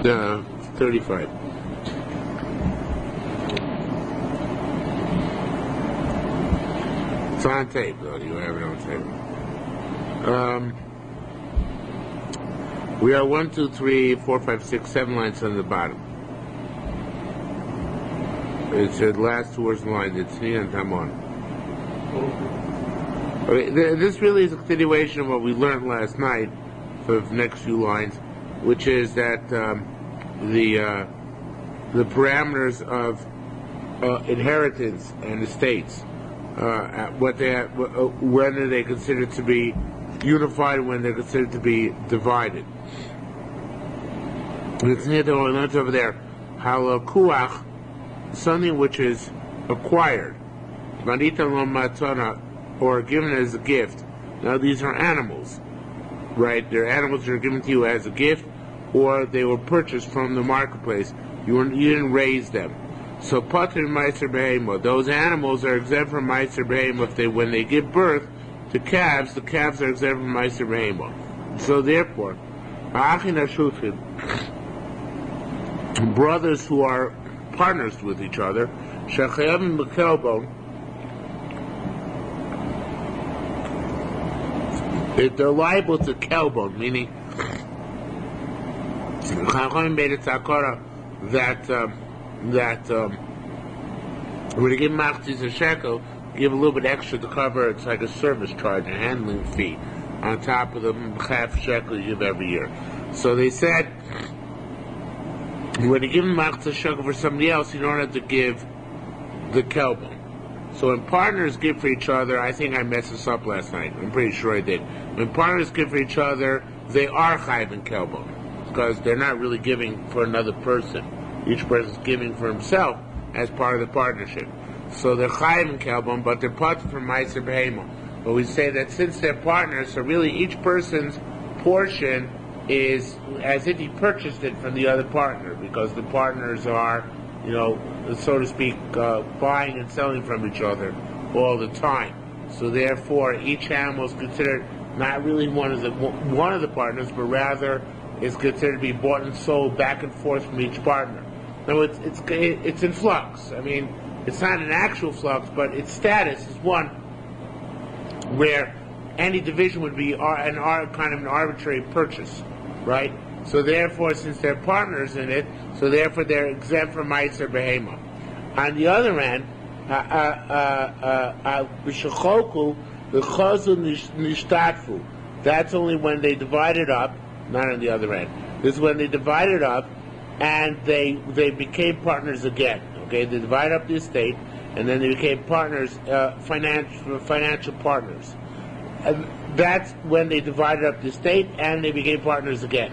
35. It's on tape, though. You have it on tape. We are 1, 2, 3, 4, 5, 6, 7 lines on the bottom. It's the last two words in the line. It's Tzniya and Tamon. Okay, this really is a continuation of what we learned last night for the next few lines, which is that the parameters of inheritance and estates, when they considered to be unified and when they're considered to be divided. It's near the we learned over there how kuach, something which is acquired, manita lo matana, or given as a gift. Now these are animals, right? They're animals that are given to you as a gift, or they were purchased from the marketplace. You didn't raise them. So pater meiser behema, those animals are exempt from meiser behema when they give birth to calves. The calves are exempt from meiser behema. So therefore, achin hashutfim, brothers who are partners with each other, shechayavim b'kelbon, if they're liable to kelbon, meaning Chachamim made a tzakara that when you give machzis a shekel, give a little bit extra to cover. It's like a service charge, a handling fee, on top of the half shekel you give every year. So they said, when you give machzis shekel for somebody else, you don't have to give the kelbon. So when partners give for each other, I think I messed this up last night. I'm pretty sure I did. When partners give for each other, they are chayiv in kelbon, because they're not really giving for another person. Each person is giving for himself as part of the partnership. So they're chayiv in kelbon, but they're part from meiser behema. But we say that since they're partners, so really each person's portion is as if he purchased it from the other partner, because the partners are, so to speak, buying and selling from each other all the time. So therefore, each animal is considered not really one of the partners, but rather is considered to be bought and sold back and forth from each partner. Now it's in flux. I mean, it's not an actual flux, but its status is one where any division would be kind of an arbitrary purchase, right? So therefore, since they're partners in it, so therefore they're exempt from meiser behema. On the other hand, b'shechoku v'chozu nishtatfu. That's only when they divide it up. Not on the other end. This is when they divide it up, and they became partners again. Okay, they divide up the estate, and then they became partners, financial partners. And that's when they divided up the estate, and they became partners again.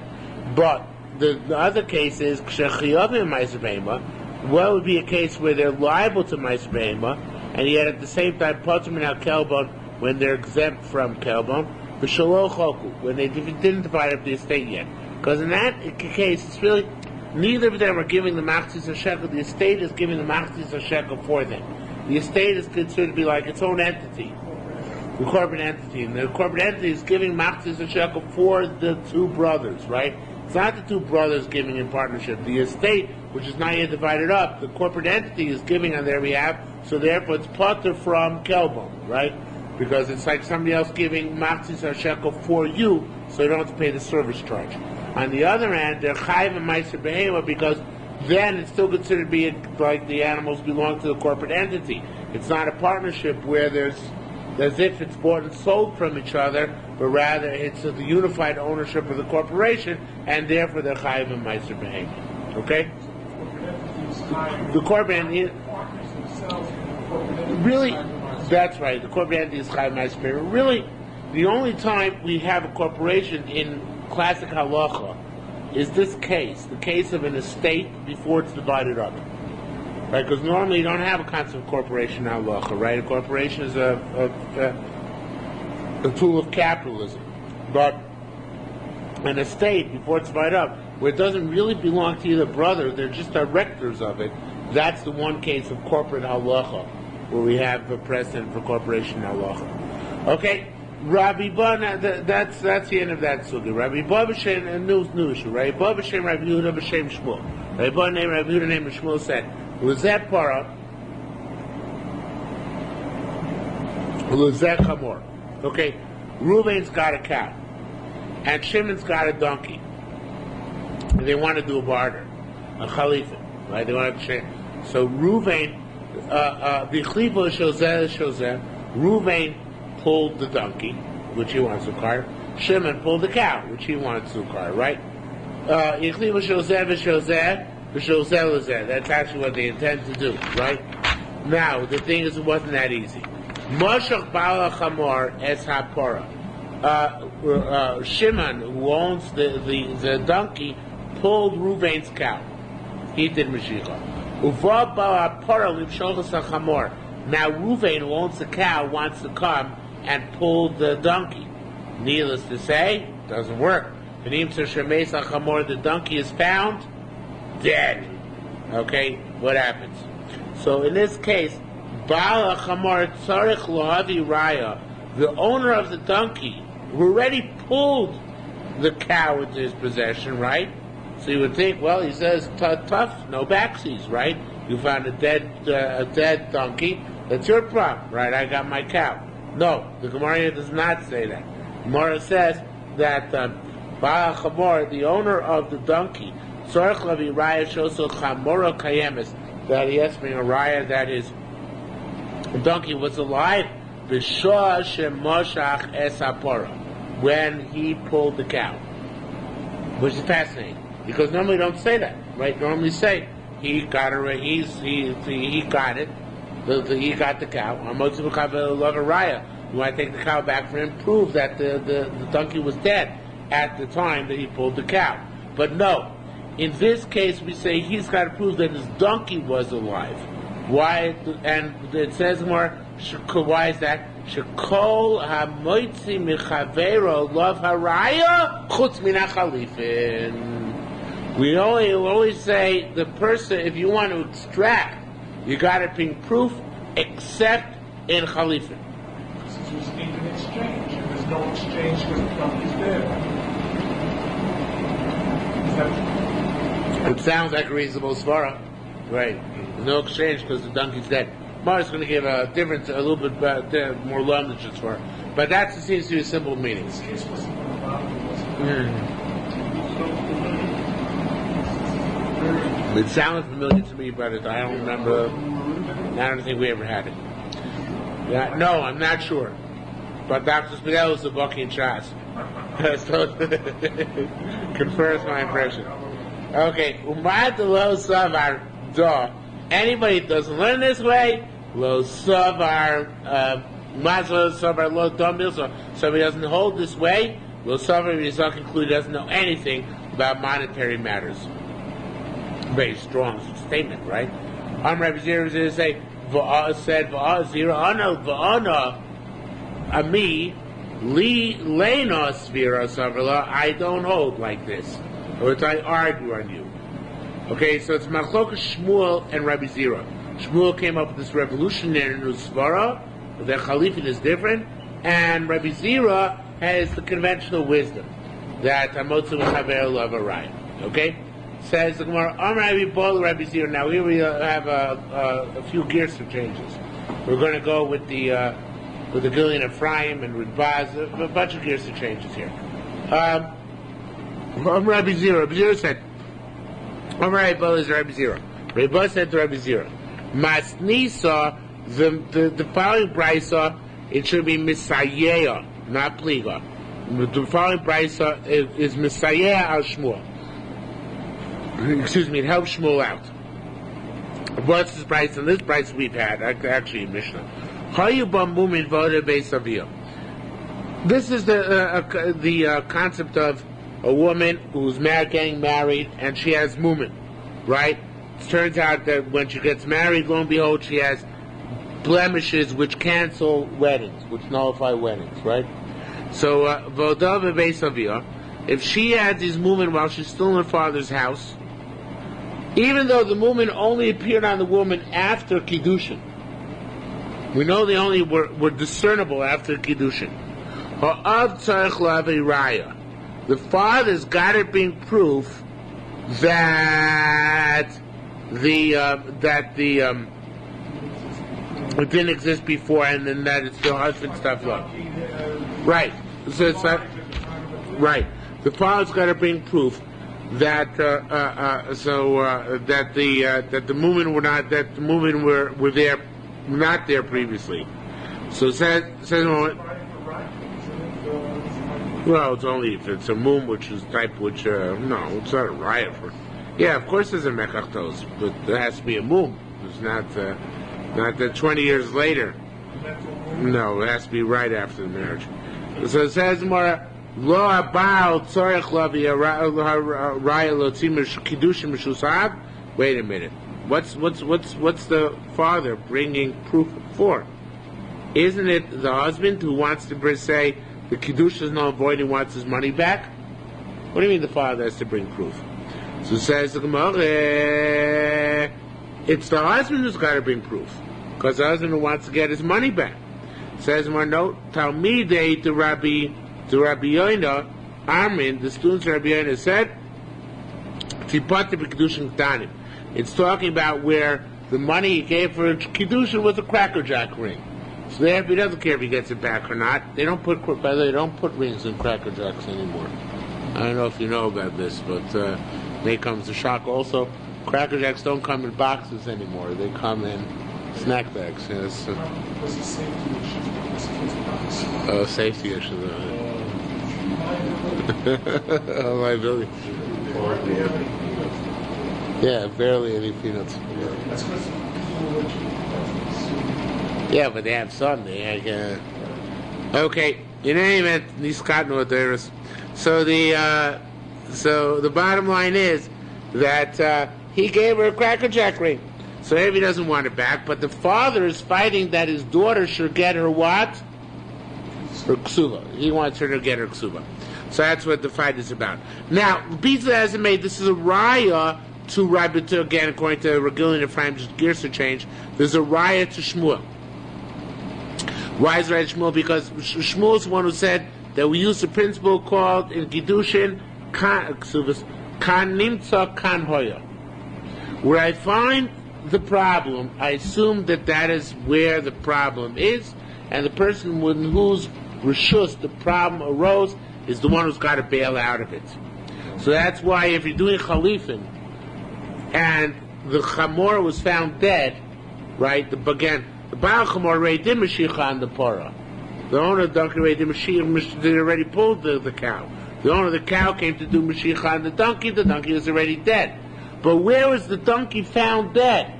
But the other case is k'shechiyavim meiser behema. What would be a case where they're liable to meiser behema, and yet at the same time patur min kelbon when they're exempt from kelbon, b'shelo choku, when they didn't divide up the estate yet. Because in that case, it's really neither of them are giving the machzis shekel. The estate is giving the machzis shekel for them. The estate is considered to be like its own entity, the corporate entity, and the corporate entity is giving machzis shekel for the two brothers, right? It's not the two brothers giving in partnership. The estate, which is not yet divided up, the corporate entity is giving on their behalf, so therefore it's patur from kelbon, right? Because it's like somebody else giving machzis shekel for you, so you don't have to pay the service charge. On the other hand, they're chayiv and meiser behema, because then it's still considered to be like the animals belong to the corporate entity. It's not a partnership where there's as if it's bought and sold from each other, but rather it's the unified ownership of the corporation, and therefore they're chayiv and meiser behema. Okay? The corporate entity, really, that's right. The corporate entity is chayiv and meiser behema. Really, the only time we have a corporation in classic halacha is this case, the case of an estate before it's divided up. Right, because normally you don't have a concept of corporation in halacha, right? A corporation is a tool of capitalism. But an estate, before it's divided up, where it doesn't really belong to either brother, they're just directors of it, that's the one case of corporate halacha, where we have a precedent for corporation halacha. Okay, Rabbi Bana, that's the end of that sugi. Rabbi Baba B'Shem, a new issue. Rabbi Baba B'Shem, Rabbi Yehuda B'Shem Shmuel. Rabbi Baba named Rabbi Yehuda named Shmuel said, L'zeh para, L'zeh chamor. Okay, Reuven's got a cow, and Shimon's got a donkey. And they want to do a barter, a chalifa, right? They want to share. So Reuven, B'chlivo Shozeh, Reuven pulled the donkey, which he wants to cart. Shimon pulled the cow, which he wants to cart, right? That's actually what they intend to do, right? Now, the thing is, it wasn't that easy. Moshach Bala Chamor Es HaPora. Shimon, who owns the donkey, pulled Reuven's cow. He did Mashiach. Uva Bala Pora Limshochas HaChamor. Now Reuven, who owns the cow, wants to come and pull the donkey. Needless to say, doesn't work. The donkey is found dead. Okay, what happens? So in this case, Baal HaChamor Tzarech Lohavi Raya, the owner of the donkey, who already pulled the cow into his possession, right? So you would think, well, he says, tough, no backsies, right? You found a dead donkey, that's your problem, right? I got my cow. No, the Gemara does not say that. Gemara says that Baal HaChamor, the owner of the donkey, Tzarech Lavi Raya Shoso Chamora Kayemis, that he has to bring a raya that his donkey was alive, B'shah Shemoshach Es HaPora, when he pulled the cow. Which is fascinating, because normally you don't say that, right? Normally say, he got it, he got it, he got the cow. You want to take the cow back for him, prove that the donkey was dead at the time that he pulled the cow. But no, in this case we say he's got to prove that his donkey was alive. Why? And it says more, why is that? Shekol hamoitzi michavero lov haraya chutz min hachalifin. We always say the person, if you want to extract, you got to bring proof, except in Chalifin. Because it was in an exchange, and there's no exchange because the donkey's there. It sounds like a reasonable svara, right? There's no exchange because the donkey's dead. Mara's going to give a different, a little bit more lumage svara, but that seems to be a simple meaning. This case wasn't It sounded familiar to me, but I don't remember. I don't think we ever had it. Yeah, no, I'm not sure. But Dr. Spinell is a Bucky and Shas. So confirms my impression. Okay, Umad lo savar do. Anybody that doesn't learn this way, lo savar mazlo savar lo domil. So somebody doesn't hold this way, lo savar is not concluded, doesn't know anything about monetary matters. Very strong statement, right? Rabbi Zira say said Zira Va'ana Ami Li Lena Svira Savala. I don't hold like this, or I argue on you. Okay, so it's Machlokas Shmuel and Rabbi Zira. Shmuel came up with this revolutionary Nusvara. The Chalifin is different, and Rabbi Zira has the conventional wisdom that Amotzu Chaver Love Arai. Okay. Says the Gemara, Rabbi Zira. Now here we have a few gears of changes. We're going to go with the Gillian Ephraim and with Baz, a bunch of gears of changes here. Rabbi Zira. Rabbi Zira said, Rabbi Zira. Rabbi Baz said to Rabbi Zira, Masnisa, the following brisa, it should be Misayeh, not Pliga. The following brisa is Misayeh al Shmuel. Excuse me, it helps Shmuel out. What's this price? And this price we've had, actually in Mishnah. This is the concept of a woman who's getting married and she has mumin, right? It turns out that when she gets married, lo and behold, she has blemishes which cancel weddings, which nullify weddings, right? So, if she has these mumin while she's still in her father's house, even though the mumin only appeared on the woman after Kiddushin, we know they only were discernible after Kiddushin. Ha'av tzarich lavi raya. The father's got to bring proof that it didn't exist before, and then that it's the husband's stuff. Right. So it's not right. The father's got to bring proof that that the movement were there, not there previously. So it says well, it's only if it's a mum, which is type, which no, it's not a riot for. Yeah, of course there's a mekachtos, but there has to be a mum. It's not that 20 years later. No, it has to be right after the marriage. So it says more. Lo abal tzarich lavi raya lotzim kiddushin mishusav. Wait a minute. What's the father bringing proof for? Isn't it the husband who wants to say the kiddush is null and void and wants his money back? What do you mean the father has to bring proof? So it says the Gemara, it's the husband who's got to bring proof, because the husband who wants to get his money back. It says more note, Talmidei to Rabbi Yoina, Armin, the students of Rabbi Yoina said, Tipati b'kiddushin k'tanim. It's talking about where the money he gave for kiddushin was a Cracker Jack ring. So he doesn't care if he gets it back or not. They don't put rings in Cracker Jacks anymore. I don't know if you know about this, but may comes the shock also. Cracker Jacks don't come in boxes anymore. They come in snack bags. Yes. Safety issue. Liability. Yeah, barely any peanuts. Yeah, but they have some. Okay. In any event, these cotton orders. So the bottom line is that he gave her a Cracker Jack ring. So he doesn't want it back, but the father is fighting that his daughter should get her what? Her ksuba. He wants her to get her ksuba. So that's what the fight is about. Now, Pizza hasn't made, this is a raya to Rabbi, again, according to Regilin Ephraim, just gears to change. There's a raya to Shmuel. Why is it Shmuel? Because Shmuel is the one who said that we use a principle called in Kiddushin, kan nimtza kan hoya. Where I find the problem, I assume that is where the problem is, and the person with whose reshus the problem arose is the one who's got to bail out of it. So that's why if you're doing chalifin and the chamor was found dead, right? The Baal chamor reidim mashiach on the parah. The owner of the donkey reidim mashiach, they already pulled the cow. The owner of the cow came to do mashiach on the donkey was already dead. But where was the donkey found dead?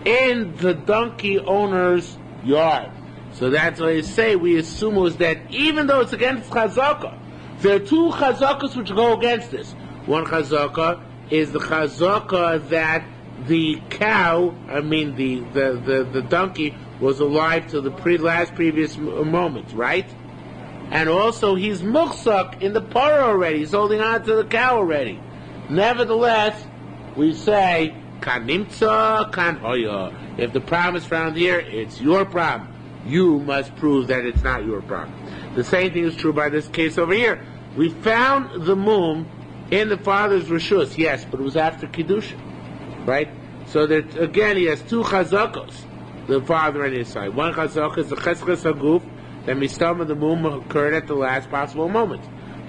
In the donkey owner's yard. So that's why we assume it was that even though it's against chazakah, there are two chazakas which go against this. One chazakah is the chazakah that the cow, the donkey, was alive till the previous moment, right? And also he's muhsak in the parah already. He's holding on to the cow already. Nevertheless, we say, kan nimtza, kan hoya. If the problem is found here, it's your problem. You must prove that it's not your problem. The same thing is true by this case over here. We found the mum in the father's reshus, yes, but it was after Kiddushin, right? So that, again, he has two chazakos, the father and his side. One chazaka is the cheskes haguf, that mistama the mum occurred at the last possible moment.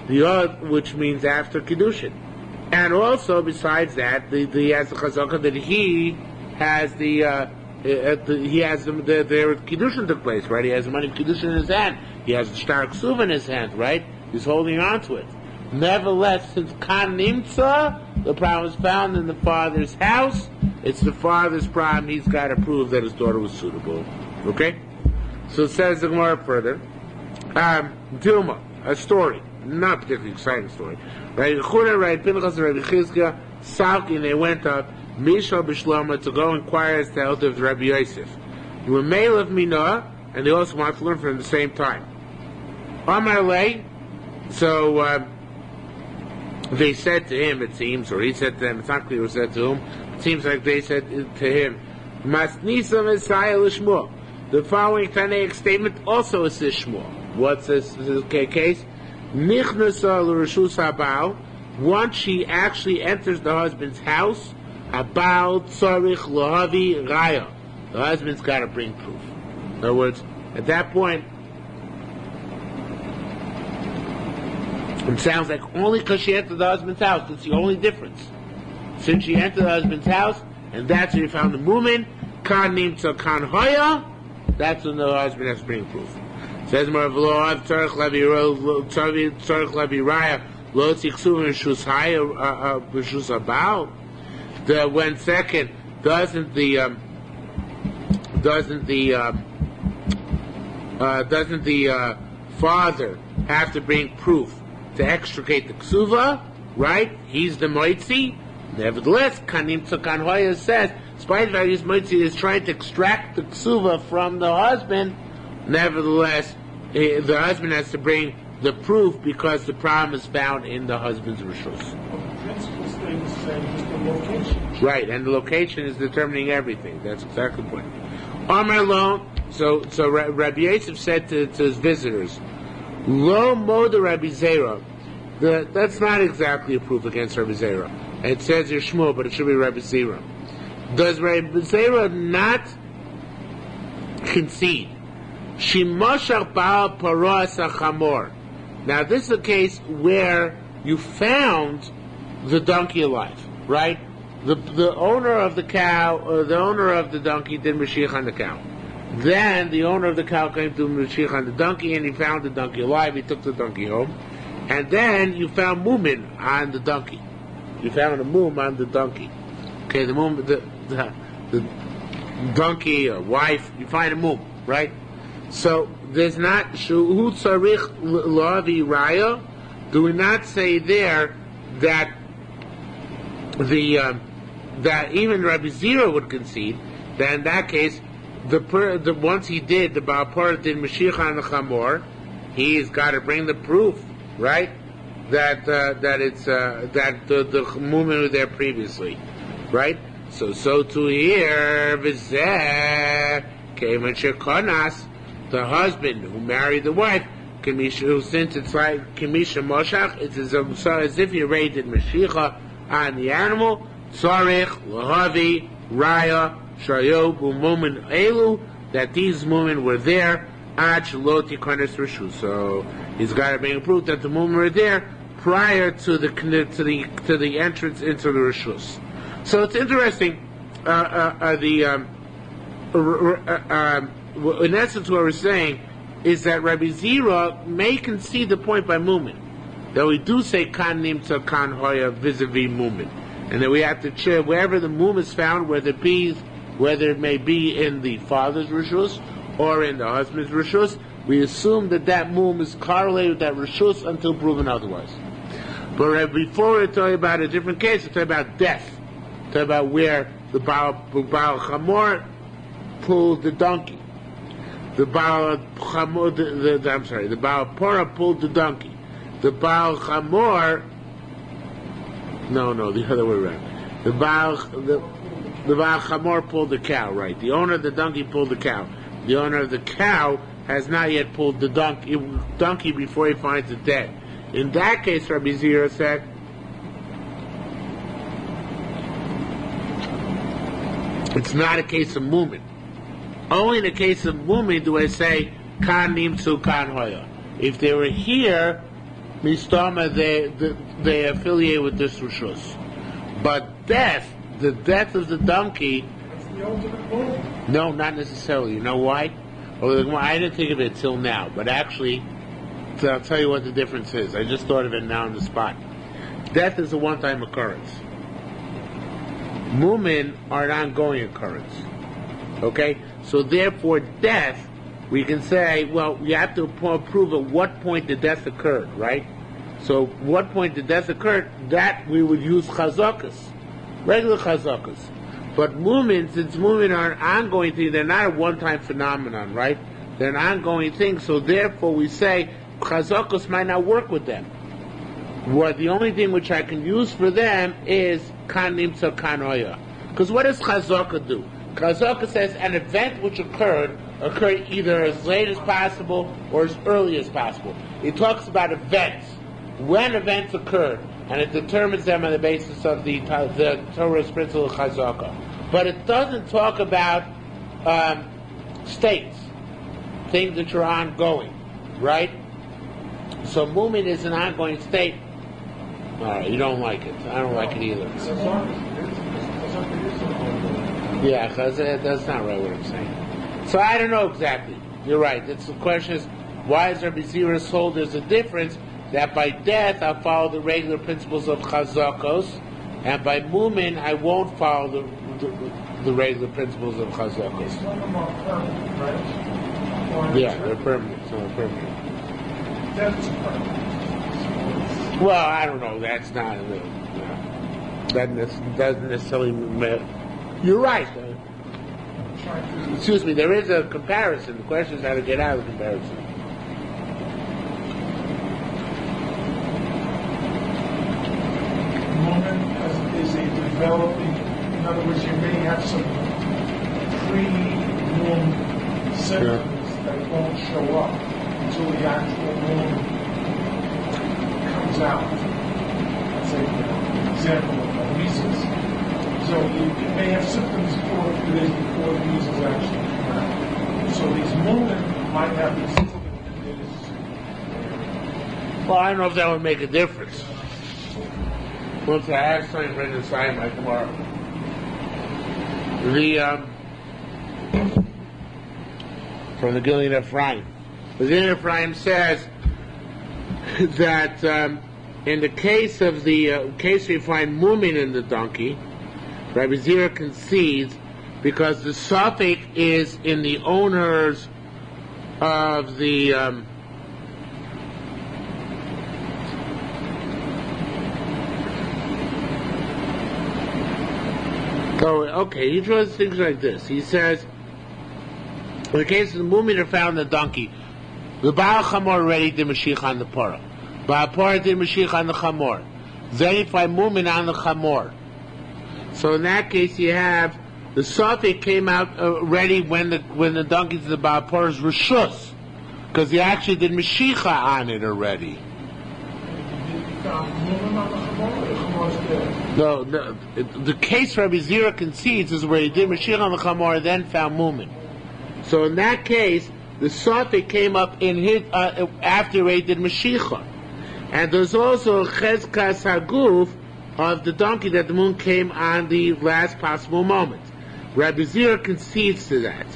The other, which means after Kiddushin. And also, besides that, he has the chazaka that he has the Kiddushin took place, right? He has the money of Kiddushin in his hand. He has the star ksuva in his hand, right? He's holding on to it. Nevertheless, since kan nimtza, the problem is found in the father's house, it's the father's problem. He's got to prove that his daughter was suitable. Okay? So it says the Gemara further. Dilma, a story. Not a particularly exciting story. Right? Pinchas and Rabbi Chizkiah, Salki, and they went up Misha B'Shloma to go inquire as to the health of Rabbi Yosef. They were male of Minah, and they also wanted to learn from him at the same time. Amar Lei, so they said to him, it seems, or he said to them, it's not clear who said to whom, it seems like they said to him, Masnisa Messiah L'Shmuel. The following Tanaic statement also is Shmuel. What's this case? Nichnasa l'reshus habal. Once she actually enters the husband's house, habal tzarich lahavi raya. The husband's got to bring proof. In other words, at that point, it sounds like only because she entered the husband's house. That's the only difference. Since she entered the husband's house, and that's where you found the mumin, kan nimtza kan hoya, that's when the husband has to bring proof. Says more of law of tzarich levi raya lo tiksuvim reshus haya reshus abal. The when second doesn't the father have to bring proof to extricate the ksuva, right? He's the moitzi. Nevertheless, Kanim Tzakan Hoya says, despite the fact his moitzi is trying to extract the ksuva from the husband, nevertheless, the husband has to bring the proof because the problem is found in the husband's rishus. Well, the principle stays the same, just the location. Right, and the location is determining everything. That's exactly the point. Amar lo, so Rabbi Yosef said to his visitors, Lo moda Rabbi Zera. That's not exactly a proof against Rabbi Zera. It says here Shmuel, but it should be Rabbi Zera. Does Rabbi Zera not concede? Shimoshach ba'al paras achamor. Now this is a case where you found the donkey alive, right? The owner of the cow, or the owner of the donkey did Mashiach on the cow. Then the owner of the cow came to Mashiach on the donkey, and he found the donkey alive. He took the donkey home, and then you found mumin on the donkey. You found a mum on the donkey. Okay, the mum, the donkey or wife. You find a mum, right? So there's not shuhu tzarich lavi raya. Do we not say there that that even Rabbi Zera would concede that in that case, the once he did the Ba'apar did Mashiach on the Chamor, he's got to bring the proof, right? That it's that the movement was there previously, right? So to here, v'zeh kemen shekonas, the husband who married the wife, since it's like Kimisha Moshach, it's as if you raided Mashiach on the animal. Tzarich, Lahavi, Raya, Shayob, Umumin, Elu, that these women were there, Ad Shaloti Konis Rishu. So he's got to bring a proof that the women were there prior to the entrance into the Rishus. So it's interesting. In essence, what we're saying is that Rabbi Zera may concede the point by Mumin, that we do say Kan Nimtza Kan Hoya vis-a-vis Mumin, and that we have to check wherever the Mum is found, whether it may be in the father's Rishus or in the husband's Rishus, we assume that Mum is correlated with that Rishus until proven otherwise. But before we're talking about a different case, we're talking about death. We're talking about where the Baal Chamor pulled the donkey. The Baal Chamor, the Baal Pora pulled the donkey. The Baal Chamor, no, the other way around. The Baal Chamor pulled the cow, right? The owner of the donkey pulled the cow. The owner of the cow has not yet pulled the donkey before he finds it dead. In that case, Rabbi Zera said, it's not a case of mumin. Only in the case of mumin do I say kan nimtzu kan hoya. If they were here, mistama they affiliate with this rishus. But the death of the donkey. That's the ultimate goal. No, not necessarily. You know why? Well, I didn't think of it till now, but actually, I'll tell you what the difference is. I just thought of it now on the spot. Death is a one-time occurrence. Mumin are an ongoing occurrence. Okay? So therefore, death, we can say, well, you have to prove at what point the death occurred, right? So what point the death occurred, that we would use chazakas, regular chazakas. But mumin, since mumin are an ongoing thing, they're not a one-time phenomenon, right? They're an ongoing thing, so therefore we say chazakas might not work with them. What the only thing which I can use for them is kan nimtza kan hoya. Because what does chazaka do? Chazaka says an event which occurred occur either as late as possible or as early as possible. It talks about events, when events occur, and it determines them on the basis of the Torah's principle of chazaka. But it doesn't talk about states, things that are ongoing, right? So movement is an ongoing state. All right, you don't like it. I don't like it either. Yeah, because that's not right what I'm saying. So I don't know exactly. You're right. The question is, why does Rabbi Zira hold there's a difference that by death I'll follow the regular principles of chazakos, and by movement I won't follow the regular principles of chazakos. Some of them are permanent, right? Yeah, they're permanent. Some are permanent. Death is permanent. Well, I don't know. That's not. That doesn't necessarily. You're right. Excuse me. There is a comparison. The question is how to get out of the comparison. Moment is a developing. In other words, you may have some pre-womb symptoms that won't show up until the actual womb comes out. That's an example of measles. So you may have symptoms 4 or 3 days before the measles actually come out. So these movement might have these symptoms. Well, I don't know if that would make a difference. Once I have something written inside my tomorrow. From the Gillian Ephraim. The Gillian Ephraim says that in the case of the case we find movement in the donkey, Rabbi Zira concedes because the suffix is in the owners of the he draws things like this. He says, in the case of the movement are found in the donkey, the Baal Chamor already did Mashiach on the Parah. Baal Parah did Mashiach on the Chamor. Then you find movement on the Chamor. So in that case, you have the suffix came out already when the donkey's the Baal Parah's Rishus, because he actually did Mashiach on it already. No, the case Rabbi Zira concedes is where he did Mashiach on the Chamor and then found movement. So in that case, the suffix came up in his after he did Mashiach. And there's also Chezkas Haguf of the donkey that the moon came on the last possible moment. Rabbi Zira concedes to that,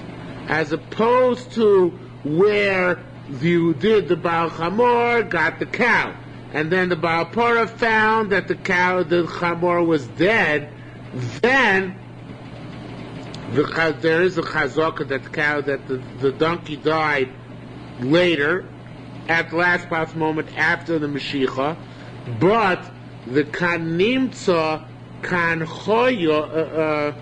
as opposed to where you did the Baal Chamor, got the cow, and then the Baal Parah found that the Chamor was dead. Then there is a chazaka that the donkey died later, at the last possible moment after the Mashiach, but the kan nimtza kan choyo.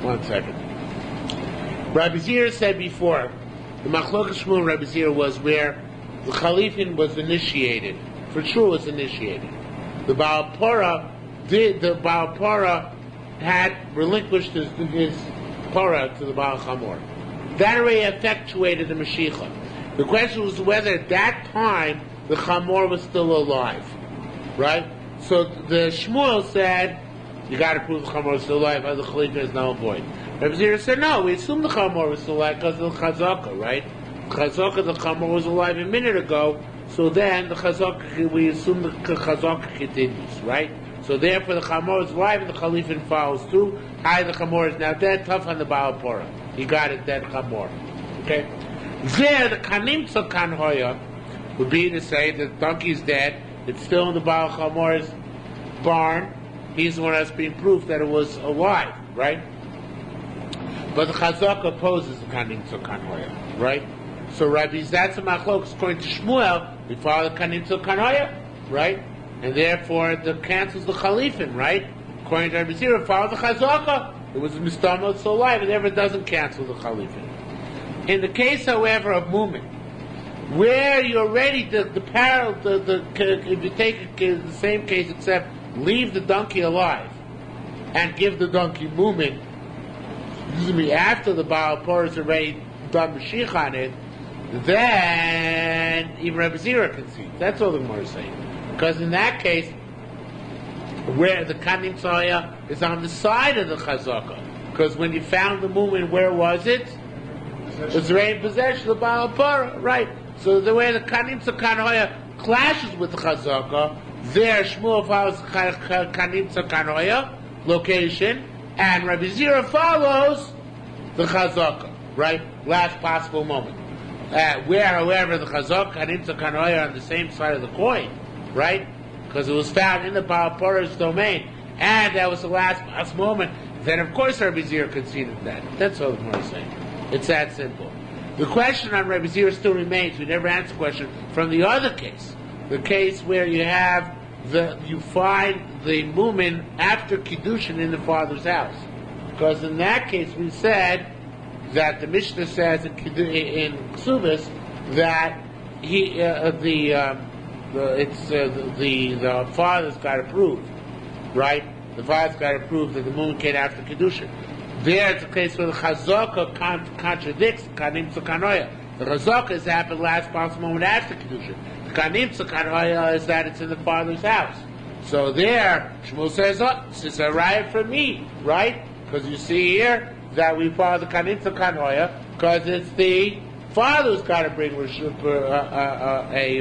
One second. Rabbi Zira said before, the Machlokas Shmuel and Rabbi Zira was where the Chalifin was initiated. For sure was initiated. The Baal Parah had relinquished his Parah to the Baal Chamor. That already effectuated the Mashiach. The question was whether at that time the Chamor was still alive. Right? So the Shmuel said, you got to prove the Chamor is still alive, other Chalifin is null and void. Rabbi Zira said, no, we assume the Chamor was still alive because of the Chazaka, right? Chazaka, the Chamor was alive a minute ago, so then the Chazaka, we assume the Chazaka continues, right? So therefore the Chamor is alive and the Chalifin follows too. The Chamor is now dead, tough on the Baal Parah. He got it, dead Chamor. Okay? There, the Kanimtza Kan Hoya would be to say that the donkey's dead, it's still in the Baal Chamor's barn, he's the one that's being proof that it was alive, right? But the Chazaka opposes the Kanimtza Kan Hoya, right? So Rabbi's, that's a machlokes according to Shmuel, we follow the Kanimtza Kan Hoya, right? And therefore it cancels the Chalifin, right? According to Rabbi Zira, follow the Chazaka, It was mistamot so live, it never doesn't cancel the chalifin. In the case, however, of mumin, where you're ready to if you take the same case except leave the donkey alive and give the donkey mumin, after the Baal Por is already done Mashiach on it, then even Rebbe Zira concedes. That's all the Gemara is saying. Because in that case, where the Kanim Tzaya is on the side of the Chazaka. Because when you found the mumin, where was it? It was already in possession of the Baal Por, right? So the way the Kanim Tzakanoya clashes with the Chazaka, there Shmuel follows Kanim Tzakanoya location, and Rabbi Zira follows the Chazaka, right? Last possible moment. Where, however, the Chazaka and Kanim Tzakanoya are on the same side of the coin, right? Because it was found in the Baal Por's domain, and that was the last possible moment, then of course Rabbi Zira conceded that. That's all the Gemara is saying. It's that simple. The question on Rabbi Zira still remains. We never answered the question from the other case, the case where you find the mumin after Kiddushin in the father's house. Because in that case we said that the Mishnah says in Ksubis that the father's got to prove, right? The father's got to prove that the mumin came after Kiddushin. There it's a case where the Chazaka contradicts Kanim Tzakanoya. The Chazaka has happened last possible moment after Kiddushin. The Kanim Tzakanoya is that it's in the father's house. So there, Shmuel says, this is a riot for me, right? Because you see here that we follow the Kanim Tzakanoya because it's the father who's got to bring a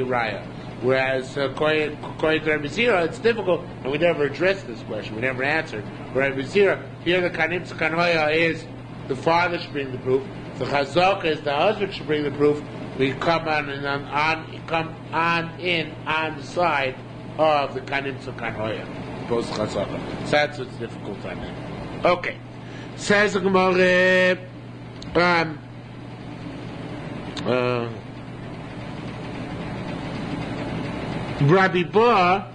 riot. Whereas according to Rabbi Zira, it's difficult, and we never addressed this question. We never answered. But Rabbi Zira, here the Kanim Tzakanoya is the father should bring the proof. The Chazaka is the husband should bring the proof. We come on the side of the Kanim Tzakanoya, both Chazaka. So that's what's difficult on that. Okay. Says the Gemara, Rabbi Ba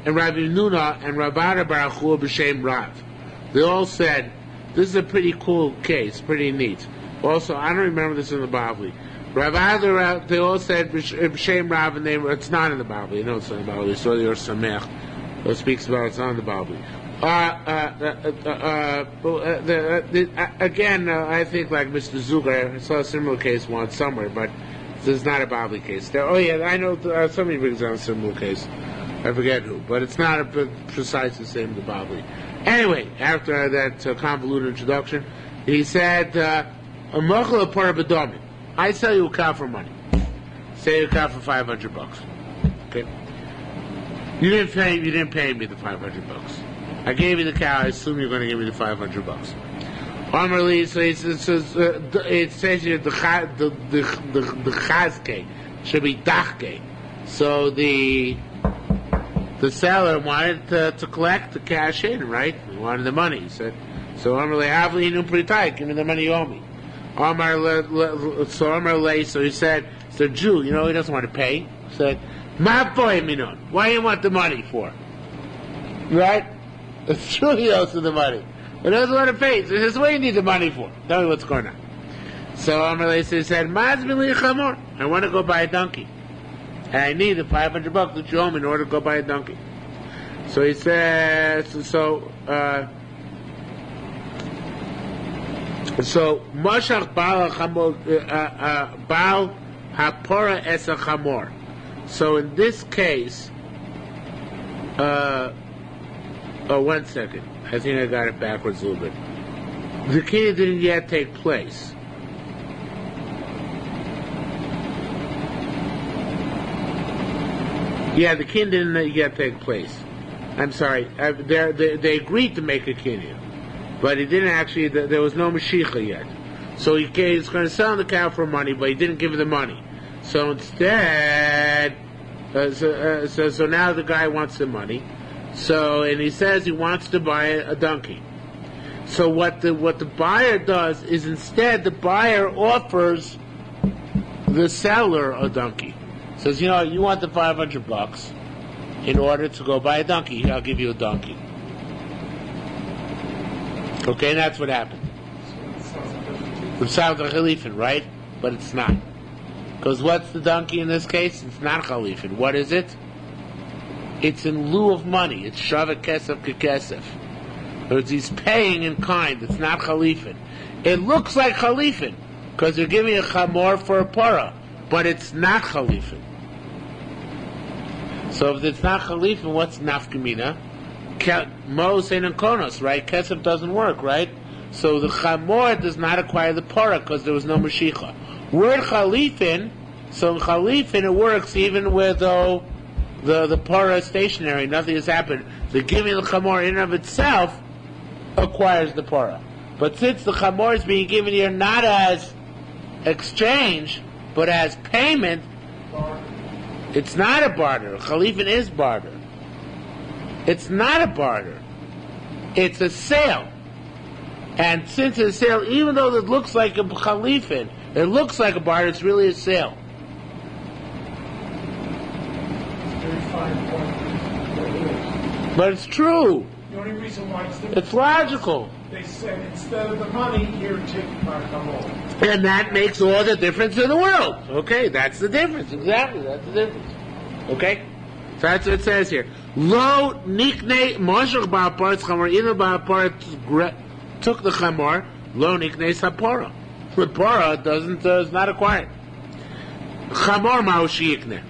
and Rabbi Nuna and Rabbi Baruch Hu b'Shem Rav. They all said, this is a pretty cool case, pretty neat. Also, I don't remember this in the Bavli. Rabbi, they all said b'Shem Rav, and it's not in the Bavli. You know it's not in the Bavli. So you're Samech. It speaks about it's not in the Bavli. Again, I think like Mr. Zuger, I saw a similar case once somewhere, but this is not a Bavli case. I know somebody brings down a similar case. I forget who, but it's not precisely the same as the Bavli. Anyway, after that convoluted introduction, he said, I sell you a cow for money. Sell you a cow for $500. Okay? You didn't pay me the $500. I gave you the cow, I assume you're going to give me the $500. Amrli, so it says here the chazke should be dachke. So the seller wanted to collect the cash in, right? He wanted the money. He said, so Amrli havli inu pritai, give me the money you owe me. So he said, it's a Jew, he doesn't want to pay. He said, ma boy minon, why do you want the money for? Right? It's true he owes the money. But he doesn't want to pay. So he says, what do you need the money for? Tell me what's going on. So Amalei said, I want to go buy a donkey. And I need the $500 that you owe me in order to go buy a donkey. So he says, Mashach Baal Hapora Esa Chamor. So in this case, 1 second. I think I got it backwards a little bit. The kinyan didn't yet take place. Yeah, the kinyan didn't yet take place. I'm sorry. They agreed to make a kinyan, but he didn't actually. There was no Mashiach yet. So he's going to sell the cow for money, but he didn't give her the money. So instead, so now the guy wants the money. And he says he wants to buy a donkey. So what the buyer does is instead the buyer offers the seller a donkey. Says, you want the $500 in order to go buy a donkey. Here, I'll give you a donkey. Okay, and that's what happened. So It sounds like Chalifin, right? But it's not. Because what's the donkey in this case? It's not Chalifin. What is it? It's in lieu of money. It's Shavah Kesef Kekesef. He's paying in kind. It's not Chalifin. It looks like Chalifin because they're giving a chamor for a para, but it's not Chalifin. So if it's not Chalifin, what's nafkamina? Mos and konos, right? Kesef doesn't work, right? So the chamor does not acquire the para because there was no mashicha. Word Chalifin, so in Chalifin it works even with the para is stationary, nothing has happened. The giving the chamor in and of itself acquires the para. But since the chamor is being given here not as exchange, but as payment, it's not a barter. Chalifin is barter. It's not a barter. It's a sale. And since it's a sale, even though it looks like a Chalifin, it looks like a barter, it's really a sale. very fine point. What it is. But it's true. The only reason why it's different. It's logical. They said instead of the money, here take my chamor. And that makes all the difference in the world. Okay, that's the difference. Exactly, that's the difference. Okay? So that's what it says here. Lo nikne moshach ba'aparetz chamor ina ba'aparetz took the chamor, lo nikne sapora. The para is not acquired. Chamor ma'oshikne.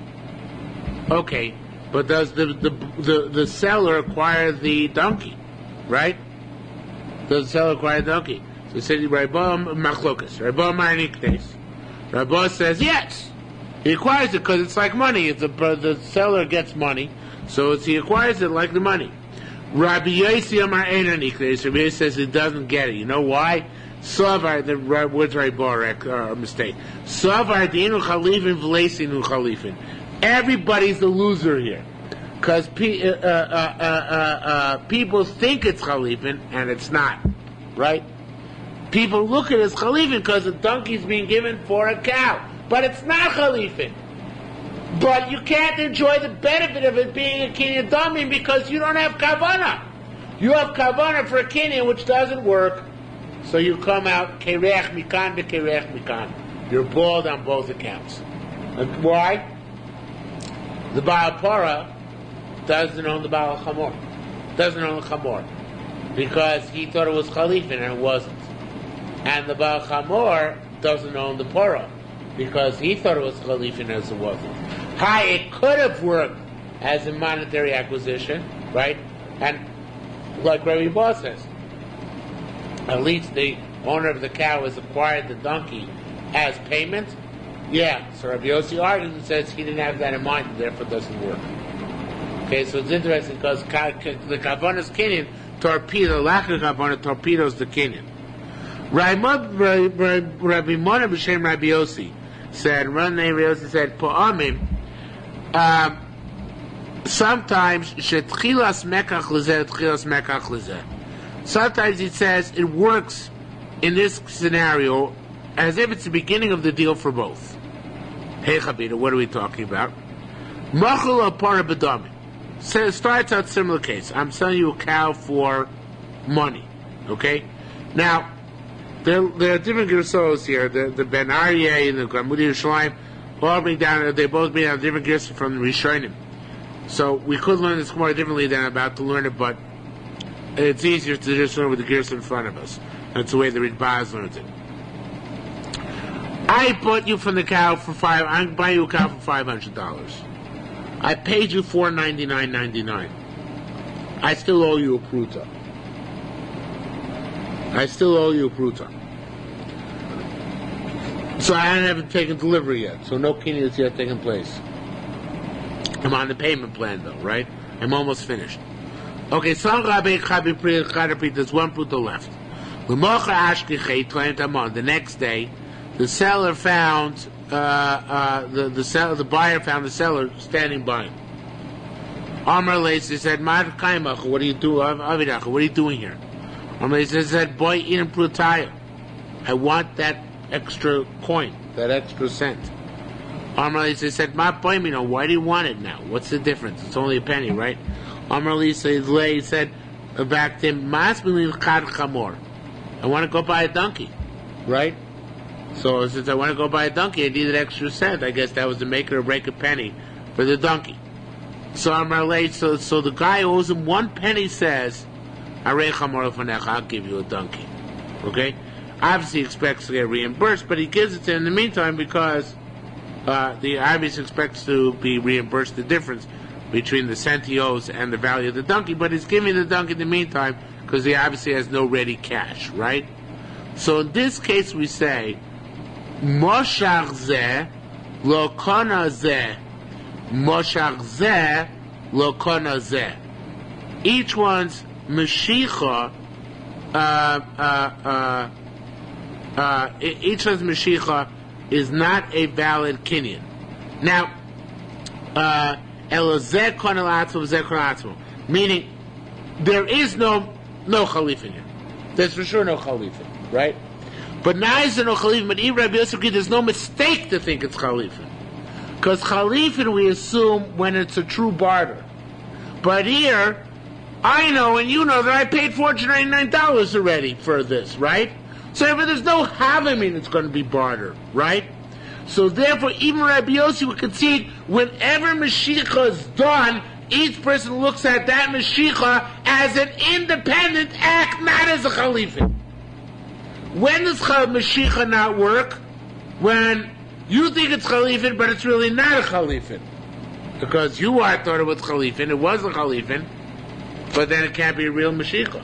Okay, but does the seller acquire the donkey? Right? Does the seller acquire the donkey? So he said, Rabba machlokas. Rabba ma'niknes. Rabba says, yes. He acquires it because it's like money. The seller gets money, so he acquires it like the money. Rabbi Yossi Amar Eina Niknes. Rabbi Yossi says it doesn't get it. You know why? Savar, the word's right, a mistake. Savar Dinu Chalifin V'Leisinu Chalifin. Everybody's the loser here. Because people think it's Chalifin, and it's not. Right? People look at it as Chalifin because the donkey's being given for a cow. But it's not Chalifin. But you can't enjoy the benefit of it being a Kinyan Damim because you don't have Kavanah. You have Kavanah for a Kinyan which doesn't work. So you come out Kerech Mikan to Kerech Mikan. You're bald on both accounts. And why? The Baal Para doesn't own the Baal Chamor. Doesn't own the Chamor. Because he thought it was Chalifin and it wasn't. And the Baal Chamor doesn't own the Para. Because he thought it was Chalifin as it wasn't. Hi, it could have worked as a monetary acquisition, right? And like Rabbi Boss says, at least the owner of the cow has acquired the donkey as payment. Yeah, so Rabbi Yossi argues and says he didn't have that in mind, and therefore it doesn't work. Okay, so it's interesting because the Kavanah's Kinyan torpedo, lack of Kavanah torpedoes the Kinyan. Rabbi Mona b'shem Rabbi Yossi said, Pa'amim, sometimes shetchilas mekach lezeh, tchilas mekach lezeh. Sometimes it says it works in this scenario as if it's the beginning of the deal for both. Hey Chabita, what are we talking about? Machal apara b'dami. So it starts out similar case. I'm selling you a cow for money. Okay? Now, there are different gersos here. The Ben Aryeh and the Gamudi Yerushalmi all bring down. They both bring down different gersos from the Rishonim. So we could learn this more differently than I'm about to learn it, but it's easier to just learn with the gersos in front of us. That's the way the Ritbaz learns it. I bought you from the cow for I'm buying you a cow for $500. I paid you $499.99. I still owe you a pruta. So I haven't taken delivery yet. So no kinyan has yet taken place. I'm on the payment plan though, right? I'm almost finished. Okay, there's one pruta left. The next day, the seller found the buyer found the seller standing by him. Amar Leis said, "Mad Kaimach, what are you doing? Avidacha, what are you doing here?" Amar Leis said, "Boy, in prutaya, I want that extra coin, that extra cent." Amar Leis said, "Ma boy, why do you want it now? What's the difference? It's only a penny, right?" Amar Leis said, back to Masmilin Chad Chamor. I want to go buy a donkey, right? So since I want to go buy a donkey, I need an extra cent. I guess that was to make or break a penny for the donkey. So so the guy who owes him 1 penny says, I'll give you a donkey. Okay? Obviously he expects to get reimbursed, but he gives it to him in the meantime because the obviously expects to be reimbursed the difference between the cent he owes and the value of the donkey, but he's giving the donkey in the meantime because he obviously has no ready cash, right? So in this case we say, Moshach zeh lo kona zeh. Moshach zeh lo kona zeh. Each one's Mashicha, each one's Mashicha is not a valid kinyan. Now, elozeh kona l'atzmo, zeh kona l'atzmo. Meaning, there is no chalif in here. There's for sure no chalif, right? But now is there no chalif, but even Rabbi Yosef, there's no mistake to think it's chalif. Because chalifin we assume when it's a true barter. But here, I know and you know that I paid $499 already for this, right? So if there's no havamin, it's going to be barter, right? So therefore, even Rabbi Yossi would concede, whenever Mashiach is done, each person looks at that Mashiach as an independent act, not as a chalifin. When does Mashiach not work? When you think it's chalifin, but it's really not a chalifin. Because you thought it was chalifin, it was a chalifin, but then it can't be a real Mashiach.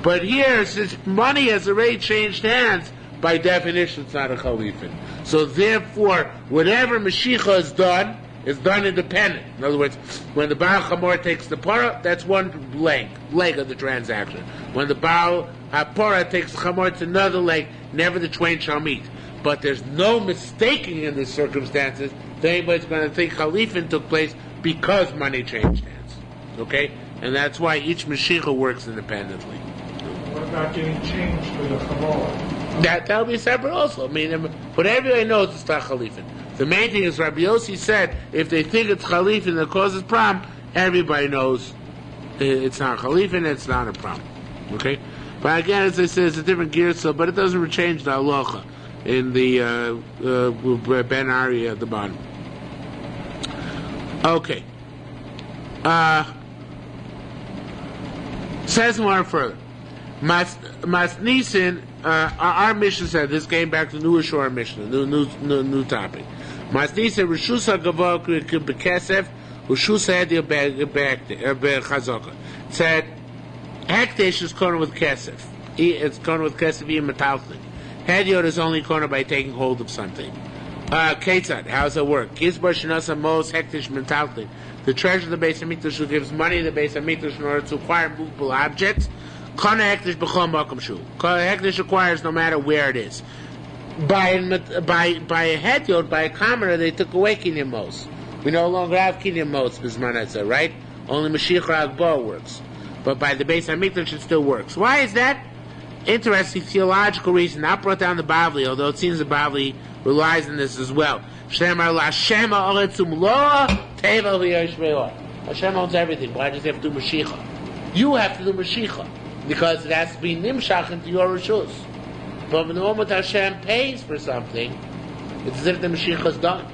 But here, since money has already changed hands, by definition it's not a chalifin. So therefore, whatever Mashiach is done independent. In other words, when the Baal Chamor takes the Parah, that's one leg of the transaction. When the Baal HaPorah takes the Chamor, it's another leg, never the twain shall meet. But there's no mistaking in the circumstances that anybody's going to think Chalifin took place because money changed hands. Okay? And that's why each Mashiach works independently. What about getting changed for the Chamor? That'll be separate also. I mean, but everybody knows it's not Chalifin. The main thing is Rabbi Yossi said, if they think it's Chalifin that causes problem, everybody knows it's not Chalifin, it's not a problem. Okay? But again, as I said, it's a different gear, but it doesn't change the halacha in the Ben Ari at the bottom. Okay. Says more further. Mas Nisan, our mission said, this came back to New Ashur mission, new topic. Mas Nisan, Rishusa Gavok Bekesef, Rishusa Hedia Bechazaka. Said, Hekdesh is cornered with Kesef. It's cornered with Kesef, even Metalchnik. Hediot is only cornered by taking hold of something. Ketzad, how does it work? Gizbar Shinasa Mos Hektish Mentalchnik. The treasure of the Beis HaMikdash who gives money to the Beis HaMikdash in order to acquire movable objects. Kana Hektish B'chol Makom Shu. Hektish acquires no matter where it is. By a Hediot, by a commoner, they took away Kinyan Mos. We no longer have Kinyan Mos, Bismanetza, right? Only Mashiach Agbo works. But by the Beis HaMikdash it still works. Why is that? Interesting theological reason, not brought down the Bavli, although it seems the Bavli relies on this as well. Hashem owns everything. Why does he have to do Mashiach? You have to do Mashiach, because it has to be Nimshach into your Rishus. But when the moment Hashem pays for something, it's as if the Mashiach is done.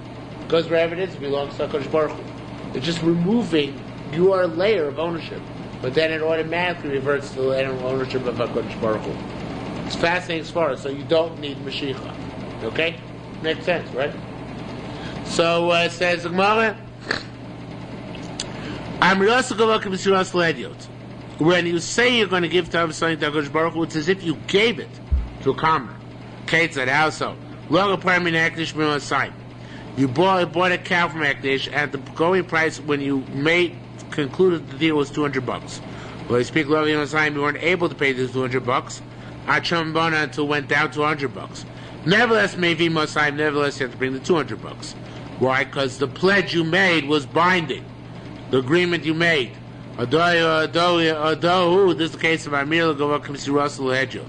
Because wherever it is, it belongs to HaKadosh Baruch Hu. It's just removing your layer of ownership. But then it automatically reverts to the ownership of HaKadosh Baruch Hu. It's fascinating as far as, so you don't need Mashiach. Okay? Makes sense, right? So it says the Gemara, when you say you're going to give to something to HaKadosh Baruch Hu, it's as if you gave it to a commoner. Ketzad, how so? You bought a cow from Ekdish, and the going price when you concluded the deal was $200. Well, you speak Lo Yom you weren't able to pay the $200. Until it went down to $100. Nevertheless, maybe Mosai, nevertheless, you have to bring the $200. Why? Because the pledge you made was binding. The agreement you made. This is the case of Amir L'Govak Russell Hedjot.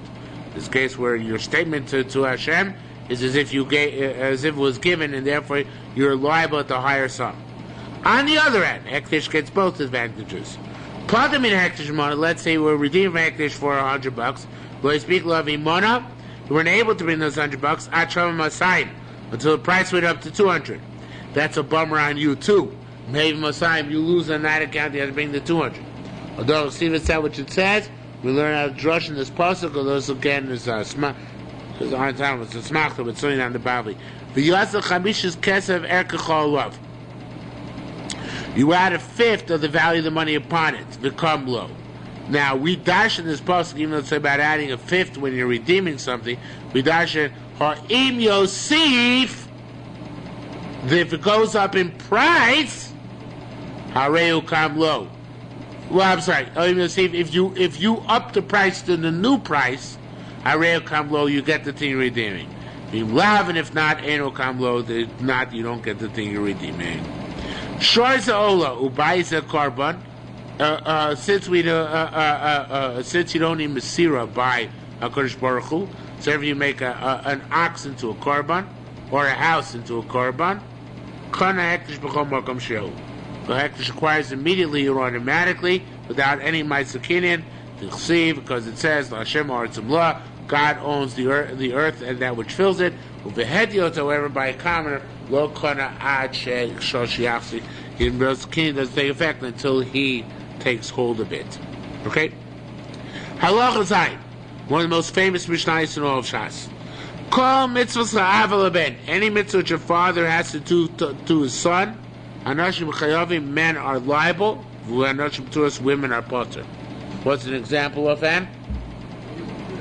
This is the case where your statement to Hashem is as if it was given, and therefore you're liable at the higher sum. On the other hand, Hektish gets both advantages. Let's say we're redeeming hektish for $100. We speak lavimona. We weren't able to bring those $100 until the price went up to 200. That's a bummer on you too. Maybe Masayim, you lose on that account. You have to bring the 200. Although Stephen said what it says, we learn how to drush in this pasuk. Those again is smach. Because on time it's a smachta, but certainly on the Bavli. The Yasel Chamish's Kesev Erkechol Love. You add a fifth of the value of the money upon it, become low. Now, we dash in this pasuk, even though it's about adding a fifth when you're redeeming something, we dash it, Ha'im Yosif, if it goes up in price, Hareu Kam Low. Well, I'm sorry, Ha'im Yosif, if you up the price to the new price, Hareu Kam Low, you get the thing you're redeeming. If lav, and if not, Eno Kam Low, if not, you don't get the thing you're redeeming. Shorza Ola, Ubayis a Korban, since you don't need Masira by HaKadosh Baruch Hu, so if you make an ox into a korban or a house into a korban, Kana Hektish B'chol Makom Shehu. The Hektish acquires immediately or automatically without any Ma'asakinian to receive, because it says Hashem Ha'aretzim La, God owns the earth and that which fills it. Uvehediot, however, by a commoner, Lo Kana Ad She Shoshiachsi. His kingdom doesn't take effect until he takes hold of it. Okay? Halacha Zayin, one of the most famous Mishnayos in all of Shas. Kol mitzvahs la'av leben. Any mitzvah which your father has to do to his son, anashim chayavim, men are liable, anashim turas, women are potter. What's an example of that?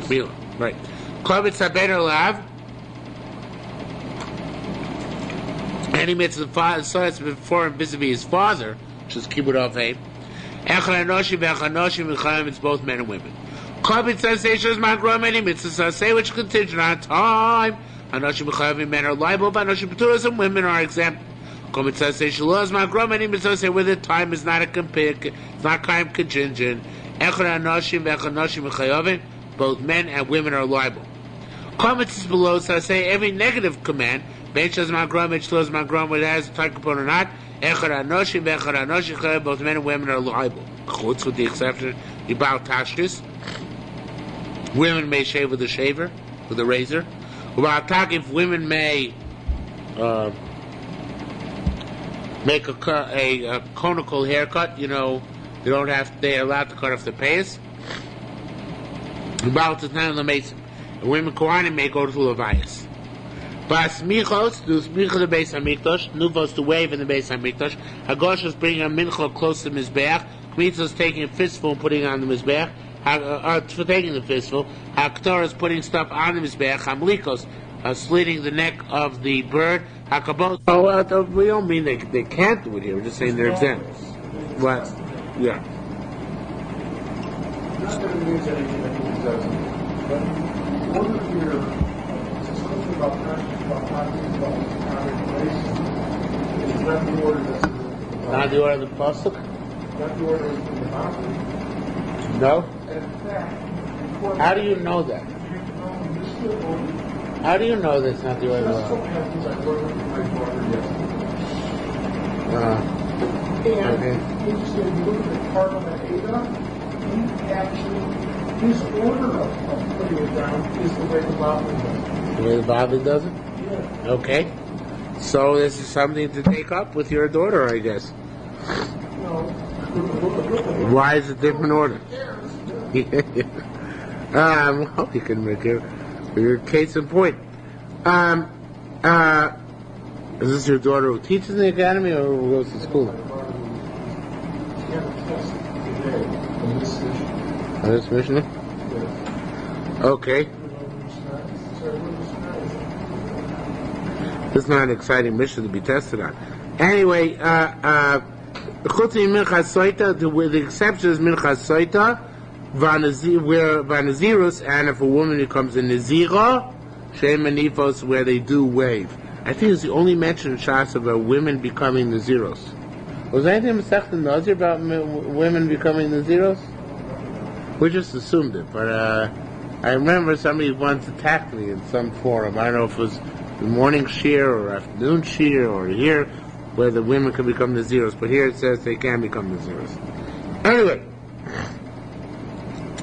Vilna. Right. Kol mitzvah ben la'av. Any mitzvah the son has before and vis-a-vis his father, which is kibbud avim. Echad anoshim ve'echad anoshim v'chayim, it's both men and women. Kol sensation my many mitzvahs say which contingent on time. Anoshim v'chayim, men are liable, but anoshim p'turas, and women are exempt. Kol sensation laws my many mitzvahs say where the time is not it's not kind of contingent. Echad anoshim ve'echad anoshim v'chayim, both men and women are liable. Kol mitzvahs below say every negative command. Benchas magrom, benchlos magrom, whether it has a type component or not. Echad anoshim ve'echad anoshim v'chayim, both men and women are liable. Chutz, with the exception, Yibal Tashtis. Women may shave with a shaver, with a razor. If women may make a conical haircut, they're allowed to cut off their payas. About the time of the mason. And women Kohanim may go to Levias. Bas Michos, do Smicha the Beis HaMikdash, Nuvos to wave in the Beis HaMikdash. Hagosh is bringing a mincha close to the Mizbeach. Kmitz is taking a fistful and putting it on the Mizbeach. For taking the fistful. Haktor is putting stuff on the Mizbeach. Hamlikos, slitting the neck of the bird. Hakabot. We don't mean they can't do it here. We're just saying they're exempt. What? Yeah. Not that it means anything that he doesn't. But one of your about is not the order that's not the order of the pasuk? Not the order in the Bible. No? And in fact, how do you know that? How do you know that's not the order of the Bible? And interesting, if you look at the card on that Ada, he actually, his order of putting it down is the way the Bible does it. The way the Bible does it? Yeah. Okay. So this is something to take up with your daughter, I guess. No. Why is it different order? Well, you can make your case in point. Is this your daughter who teaches in the academy or who goes to school? This Mishnah? Okay. This is not an exciting mission to be tested on. Anyway, the exception is Minchas Soita, where Vanazirus, and if a woman becomes a Nazira, Shem Manifos, where they do wave. I think it's the only mention in Shas about women becoming Naziros. Was anything in Masechet Nazir about women becoming Naziros? We just assumed it, but I remember somebody once attacked me in some forum. I don't know if it was the morning shiur or afternoon shiur or here, where the women can become Naziros, but here it says they can become Naziros. Anyway.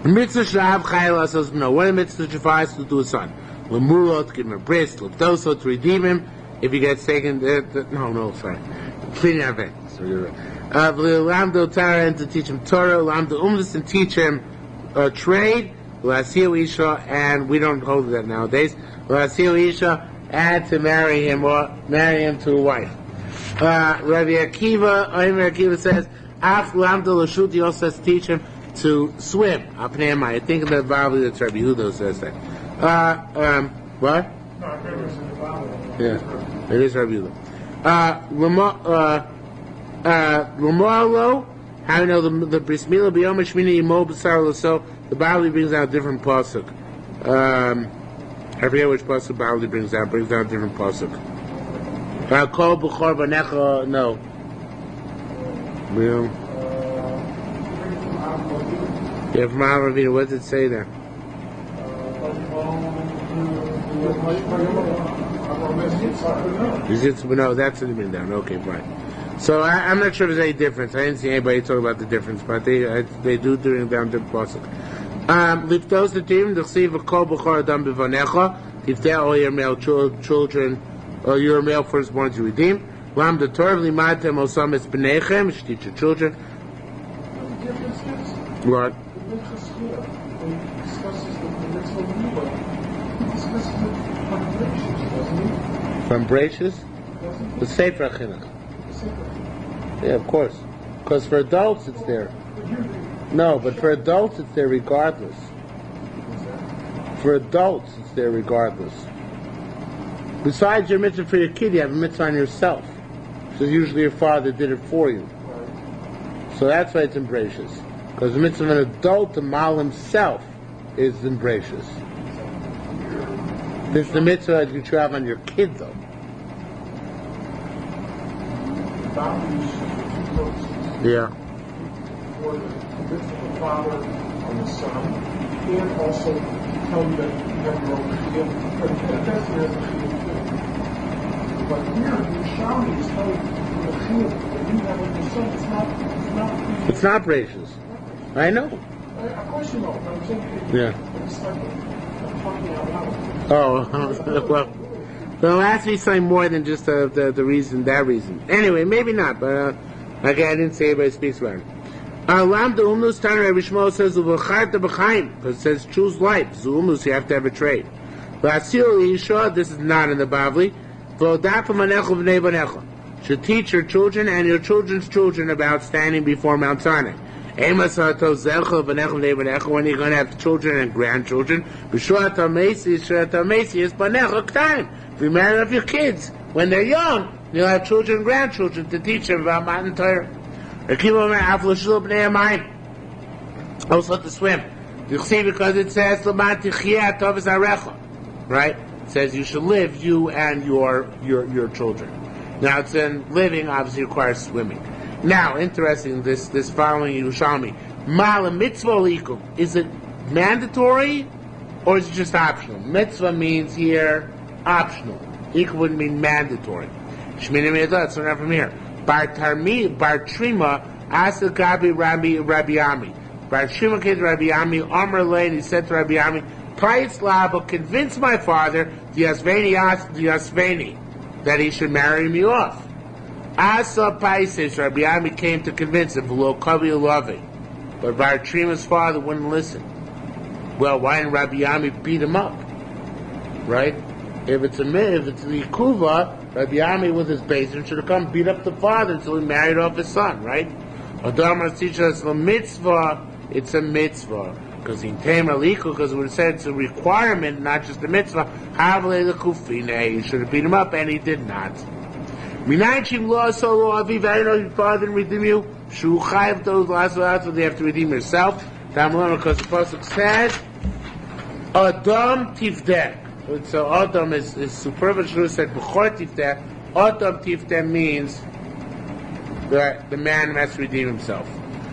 Mitzvah Shav Chayil says no. What a mitzvah Shavas to do a son? Lemuro to give him a bris, Leftoso to redeem him if he gets taken. Sorry. Cleaning our vein. So you're right. Lamdo Tara and to teach him Torah. Lamdo Umlis and teach him trade. Lasio Isha, and we don't hold that nowadays. Lasio Isha, and to marry him to a wife. Rabbi Akiva says, Af Lamdo Lashuti also says teach him to swim. I think in the Bible that's Rabbi Yehuda says that. What? No, I remember it's in the Bible. Yeah, it is Rabbi Yehuda. Lamalo, how do you know the Bris Milah B'Yom Shmini Yimo B'Sar L'So? The Bible brings out a different pasuk. I forget which pasuk Bible brings out. Brings out a different pasuk. Kol B'Chor B'Necha, no. Yeah, from Avinu. What does it say there? No, that's what it means down. Okay, fine. So I'm not sure if there's any difference. I didn't see anybody talk about the difference, but they do during down the pasuk. Liftos the team to see if a kol b'chor adam b'vanecha. If they're all your male children, or your male firstborn to redeem. Lam the Torah limatem osam es b'nechem. You should teach your children. The difference is What? the mitzvah shiur. He discusses the mitzvah milah. He discusses it from Brachus, doesn't he? From Brachus? Doesn't he? The Sefer Chinuch. Separate. Yeah, of course. Because for adults it's there. But here No, but for adults it's there regardless. For adults it's there regardless. Besides your mitzvah for your kid, you have a mitzvah on yourself. So usually your father did it for you. So that's why it's in Brachus. Because the mitzvah of an adult to mal himself is in Brachus. This is the mitzvah that you have on your kid, though. Yeah. For the mitzvah of the father on the son, and also tell you that you have your own chiyuv, but that's the chiyuv too. But here, Yerushalmi is telling you the chiyuv that you have on your son. It's not Brachus. I know. Of course you know, but I'm saying Yeah. it's like I'm talking out loud. Oh, well. There has to be something more than just the reason, that reason. Anyway, maybe not, but again, I didn't say everybody speaks about it. Lam the Umnus Tanner Rabbi Shmuel says Uvacharta B'chaim, because it says choose life. Zumnus, you have to have a trade. V'asil Yisha, this is not in the Bavli. V'odafa Manecha V'nei Banecha, should teach your children and your children's children about standing before Mount Sinai. When you're going to have children and grandchildren, is if you marry off your kids when they're young, you'll have children and grandchildren to teach them about Matan Torah. Also to swim. You see, because it says right? It says you should live, you and your children. Now it's in living obviously requires swimming. Now, interesting, this following Yerushalmi. Mala mitzvah likum. Is it mandatory or is it just optional? Mitzvah means here optional. Ikum would mean mandatory. Shmini Me'edah, let's learn that from here. Bar Trima, Asa Gabi Rabbi Ami. Bar Trima came to Rabbi Ami, Amr Lane, he said to Rabbi Ami, Payitz Labo, convince my father, the Yasveni, that he should marry me off. Asa Paisis, Rabbi Ami came to convince him, below Kavi Lavi. But Bar Trima's father wouldn't listen. Well, why didn't Rabbi Ami beat him up? Right? If it's the Yikuva, Rabbi Ami with his basin should have come beat up the father until he married off his son, right? Adama teaches us the mitzvah, it's a mitzvah. Because in Tamer Liku, because it would have said it's a requirement, not just a mitzvah, Havle the Kufine, he should have beat him up, and he did not. Minaychim law solo aviv, I know your father didn't redeem you. Shu chayav those last so they have to redeem yourself. Because the pasuk says, Adam tifdeh. So Adam is superficial. Said b'chor tifdeh. Adam tifdeh means that the man must redeem himself.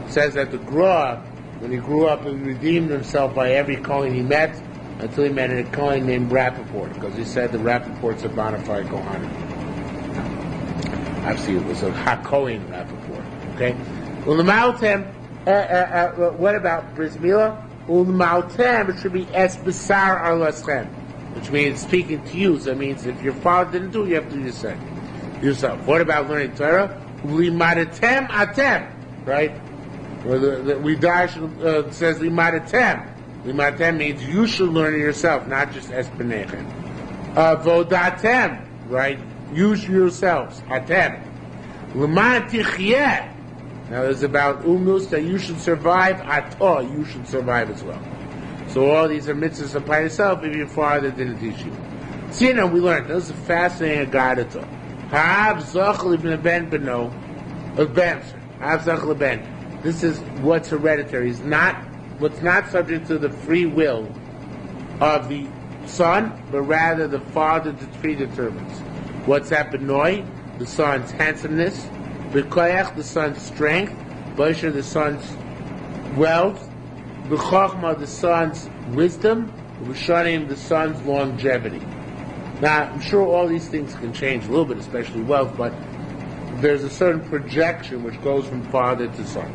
It says that the Gra, when he grew up, he redeemed himself by every Kohen he met, until he met a Kohen named Rappaport, because he said the Rappaport's a bona fide Kohanim. Obviously, it was a HaKohen Rappaport. Okay? Well, the Maltem, what about Bris Milah? Ulmaltem, it should be es besar arlaschem, which means speaking to you. So that means if your father didn't do it, you have to do yourself. What about learning Torah? Limadatem atem, right? Or the Ridash says limadatem. Limadatem means you should learn it yourself, not just es benechem. Vodatem, right? Use yourselves. Atem. L'man tichyeh. Now there's about umnus that you should survive. Atah, you should survive as well. So all these are mitzvahs apply yourself if your father didn't teach you. See, now we learned. This is a fascinating Agadah. Ha'av zachal ibn ben beno. Ha'av zachal ben. This is what's hereditary. What's not subject to the free will of the son, but rather the father predetermines. What's that benoi? The son's handsomeness, b'koyach, the son's strength, b'asher, the son's wealth, b'chochma, the son's wisdom, b'shanim, the son's longevity. Now, I'm sure all these things can change a little bit, especially wealth, but there's a certain projection which goes from father to son.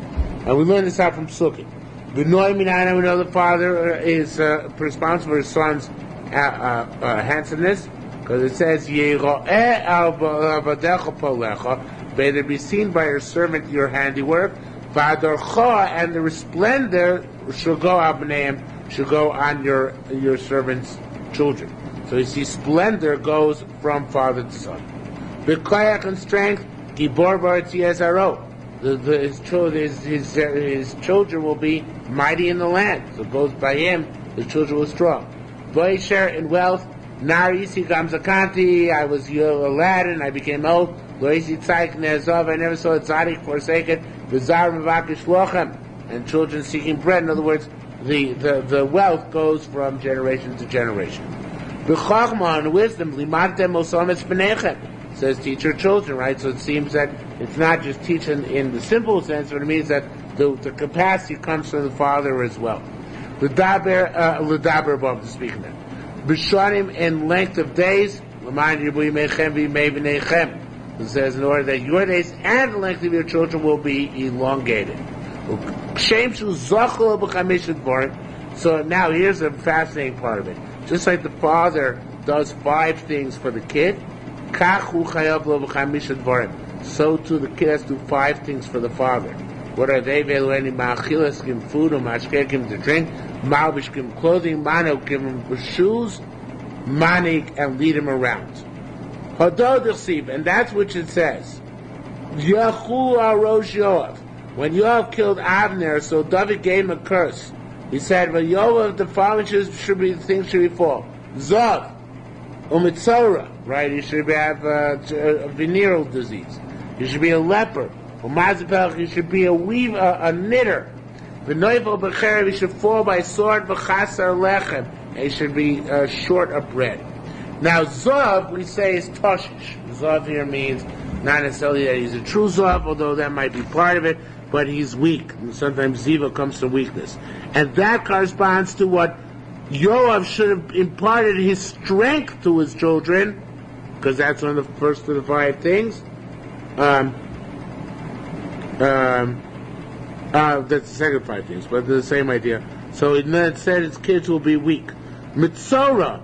And we learn this out from Sukkot. B'noi minayna, we know the father is responsible for his son's handsomeness, because it says, Yero'eh al vadecha polecha, may they be seen by your servant your handiwork, v'adorcha, and the resplendor shall go abneim, shall go on your servant's children. So you see, splendor goes from father to son. B'koyach and strength, gibor b'aretz yezaro. His children will be mighty in the land. So it goes by him, his children will be strong. V'yisher in wealth, Narisi Gamzakanti, I was a lad and I became old. Loisi Tzaik Nezov, I never saw a tzaddik forsaken. V'zar Mevakish Lochem, and children seeking bread. In other words, the wealth goes from generation to generation. B'chachma and wisdom, Limantem Osamet Benechem, says teach your children, right? So it seems that it's not just teaching in the simple sense, but it means that the capacity comes from the father as well. L'daber above to speak of that. B'shanim in length of days, it says in order that your days and the length of your children will be elongated. So now here's a fascinating part of it. Just like the father does 5 things for the kid, so too the kid has to do 5 things for the father. What are they? Food, to drink, clothing, give him shoes, manik, and lead him around. And that's which it says. When Yoav killed Avner, so David gave him a curse. He said, "Well, Yoav, the following should be the things should befall: Zav, Umitzora, right? He should have a venereal disease. He should be a leper. Umazipelch, he should be a weaver, a knitter. V'noivel b'cherev, he should fall by sword. V'chasar lechem, he should be short of bread." Now, Zav, we say, is Toshish. Zav here means not necessarily that he's a true Zav, although that might be part of it, but he's weak. And sometimes Ziva comes from weakness. And that corresponds to what Yoav should have imparted his strength to his children, because that's one of the first of the 5 things. That's the second 5 things, but they're the same idea. So it said his kids will be weak. Mitzora,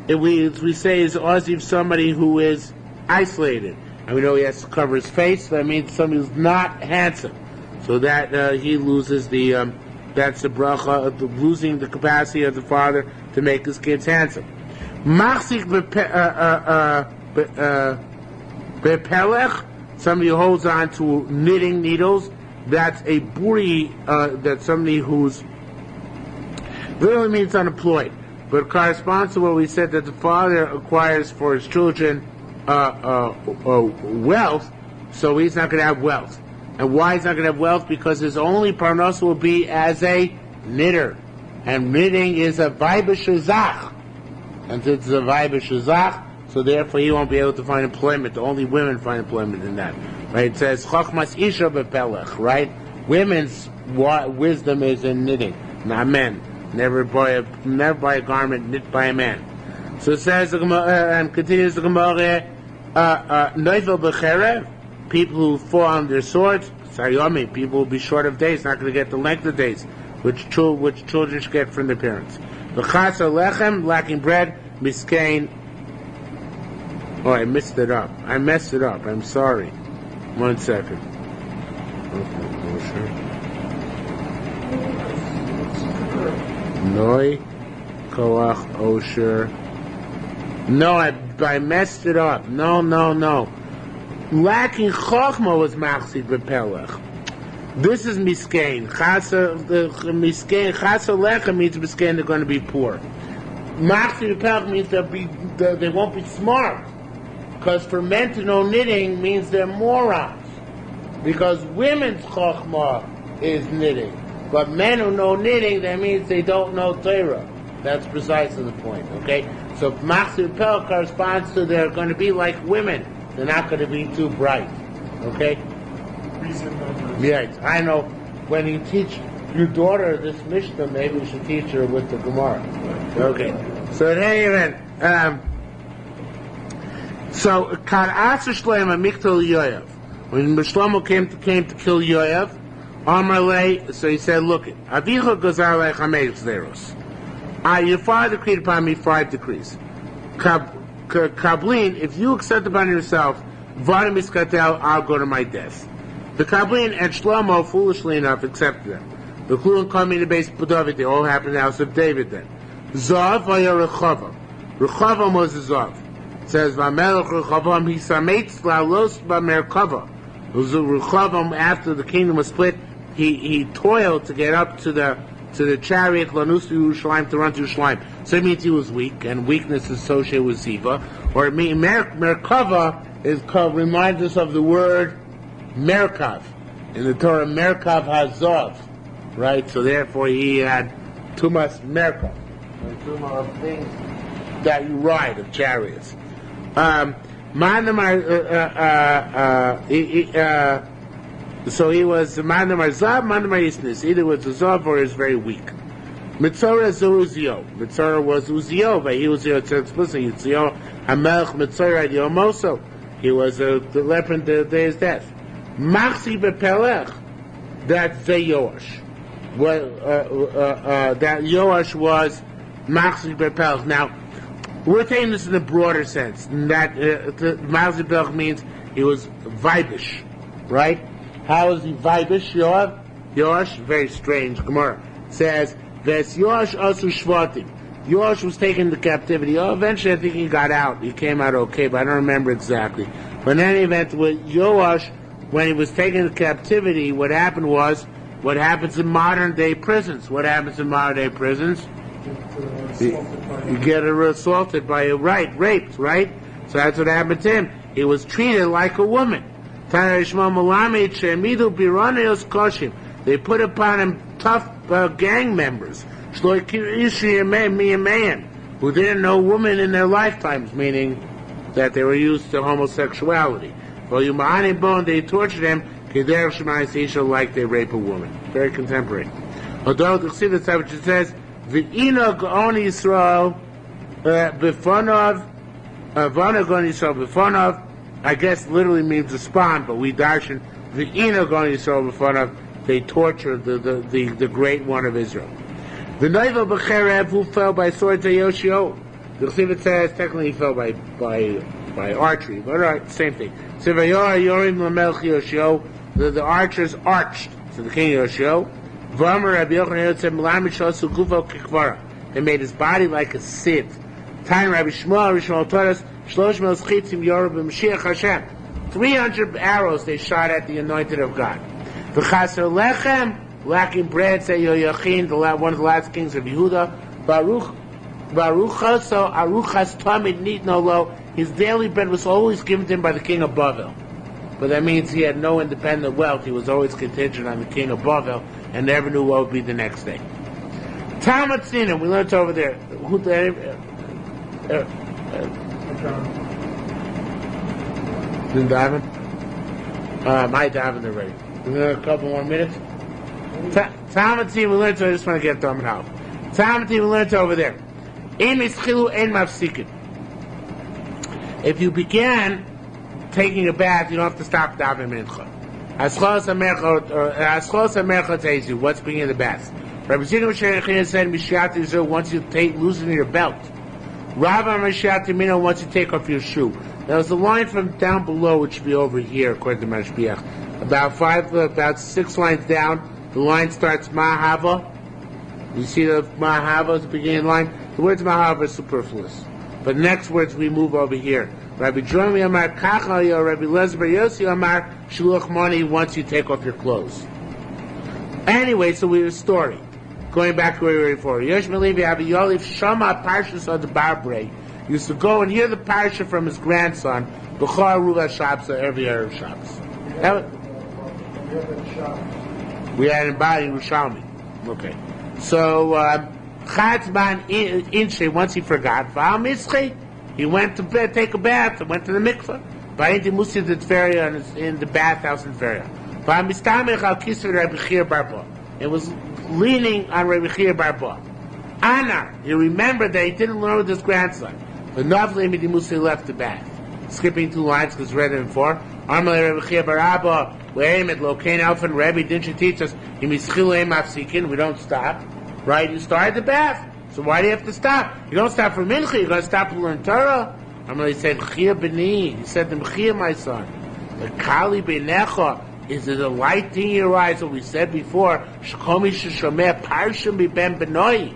we say, is Oziv, somebody who is isolated. And we know he has to cover his face, so that means somebody who's not handsome. So that he loses that's the bracha of losing the capacity of the father to make his kids handsome. Machzik bepelech, somebody who holds on to knitting needles. That's a buri, that's somebody who's literally means unemployed, but corresponds to what we said that the father acquires for his children wealth, so he's not going to have wealth. And why he's not going to have wealth? Because his only parnasa will be as a knitter. And knitting is a vaiba shazach. And it's a vaiba shazach, so therefore he won't be able to find employment. Only women find employment in that. Right? It says, chachmas isha bepelech, right? Women's wisdom is in knitting, not men. Never buy a garment knit by a man. So it says, and continues the Gemara, noifel b'cherev, people who fall on their swords, sayomi, people will be short of days, not going to get the length of days. which children should get from their parents. V'chasa lechem, lacking bread, miskein. Oh, I messed it up. I'm sorry. 1 second. Noi, koach, osher. No, I messed it up. No. Lacking chokhmah was machzir bepelech. This is miskein. Chasa lechem means miskein, they're going to be poor. Machzir bepelech means they won't be smart. Because for men to know knitting means they're morons. Because women's chokhmah is knitting. But men who know knitting, that means they don't know Torah. That's precisely the point, okay? So Machzir Pel corresponds to they're going to be like women. They're not going to be too bright, okay? Yes, I know. When you teach your daughter this Mishnah, maybe you should teach her with the Gemara. Okay. So there so Kad Asa Shlomo Miktal Yoav. When Shlomo came to kill Yoav, Amarle, so he said, look, Avicha Gazar Lech HaMeich Zeros. Your father decreed upon me 5 decrees. Kablin, if you accept upon yourself, Vadim Iskatel, I'll go to my death. The Kablin and Shlomo, foolishly enough, accepted them. The Kulun coming to base David, they all happened in the house of David then. Zav vaya Rechavam. Rechavam was a Zav. It says, Vamelech Rechavam, he sametz lalos b'merkava. Rechavam, after the kingdom was split, he toiled to get up to the chariot, Lanus to Yerushalayim, to run to Yerushalayim. So it means he was weak, and weakness is associated with Ziva. Or it means Merkava reminds us of the word Merkav. In the Torah, Merkav has Zav, right? So therefore he had too much Merkav, too much things that you ride, of chariots. So he was Mandamar Zav, Mandamar Yisnis. Either was a Zav or is very weak. Mitzora Uzio. Mitzora was Uzio, but he was Uzio, explicitly Uzio, Hamelch Mitzora Yomoso. He was the leper in the day of his death. Machsi Bepelech, that's the Yoash. That Yoash was Machsi Bepelech. Now, we're taking this in a broader sense. That Machsi Bepelech means he was vibish, right? How is he vibish, Yoash? Very strange. Gemara says, Ves Yoash asu shvatim. Yoash was taken into captivity. Eventually I think he got out. He came out okay, but I don't remember exactly. But in any event, with Yoash, when he was taken into captivity, what happened was, what happens in modern day prisons? You get assaulted by a raped, right? So that's what happened to him. He was treated like a woman. They put upon him tough gang members who didn't know women in their lifetimes, meaning that they were used to homosexuality. They tortured him like they rape a woman. Very contemporary. Although the Chassidus, which it says, "V'ina gon Yisrael b'fonov, v'ana gon Yisrael b'fonov," I guess literally means respond, but we darshan v'ina gon Yisrael b'fonov. They tortured the great one of Israel. The Noivel b'cherev, who fell by sword to Yoshio. The Chassidus says technically he fell by archery, but all right, same thing. So the archers arched to the king Yoshio. They made his body like a sieve. Time Rabbi Shmuel taught us 300 arrows they shot at the anointed of God. Lacking bread, say Yoyachin, one of the last kings of Yehuda. Aruchas Tamid Nitno Lo. His daily bread was always given to him by the king of Bavel. But that means he had no independent wealth. He was always contingent on the king of Bavel and never knew what would be the next day. Talmud Sinim, we learned over there. Didn't daven? My daven already. We got a couple more minutes. Talmud Sinim, we learned, so I just want to get Talmud out. Talmud Sinim, we learned over there. If you began taking a bath, you don't have to stop davening mincha. Aschos hamercha tells you what's beginning the bath. Rabbi Zina said, Mishiat Yisrael, once you loosen your belt. Rav Mishiat Yamino, once you take off your shoe. There was a line from down below, which should be over here, according to Mashbiach. About 6 lines down, the line starts Mahava. You see the Mahava is the beginning line? The words Mahava are superfluous. But next words we move over here. Rabbi Jerome Amar Kacha, Rabbi Lezber Yossi Amar Shuluch Moni, once you take off your clothes. Anyway, so we have a story. Going back to where we were before. Yerushalmi Levi Abi Yoliv Shama Parshas of the Barbre used to go and hear the parsha from his grandson, B'char Ruva Shabbos, every Erev Shabbos. We had in body Yerushalmi. Okay. So, Chatzman Inshe, once he forgot, V'al Mischi, he went to bed, take a bath, and went to the mikveh. V'ayinti Musi the Tveria, in the bathhouse in Tveria. V'al Mistamech al Kisver Rabbi Chia Barba. It was leaning on Rabbi Chia Barba. Anar, he remembered that he didn't learn with his grandson. But Navli Midi Musi left the bath. Skipping 2 lines because read it before. Amalei Rabbi Chia Baraba, Le'em et Lokein Alfen Rebbe, didn't you teach us? We don't stop. Right? You started the bath. So why do you have to stop? You don't stop for mincha, you're going to stop to learn Torah. Amalei said, Chia B'ni. He said to him, Chia, my son. The Kali B'necha is it a light thing in your eyes, what we said before, Shkomi Shishomeh Parshim B'ben B'noi.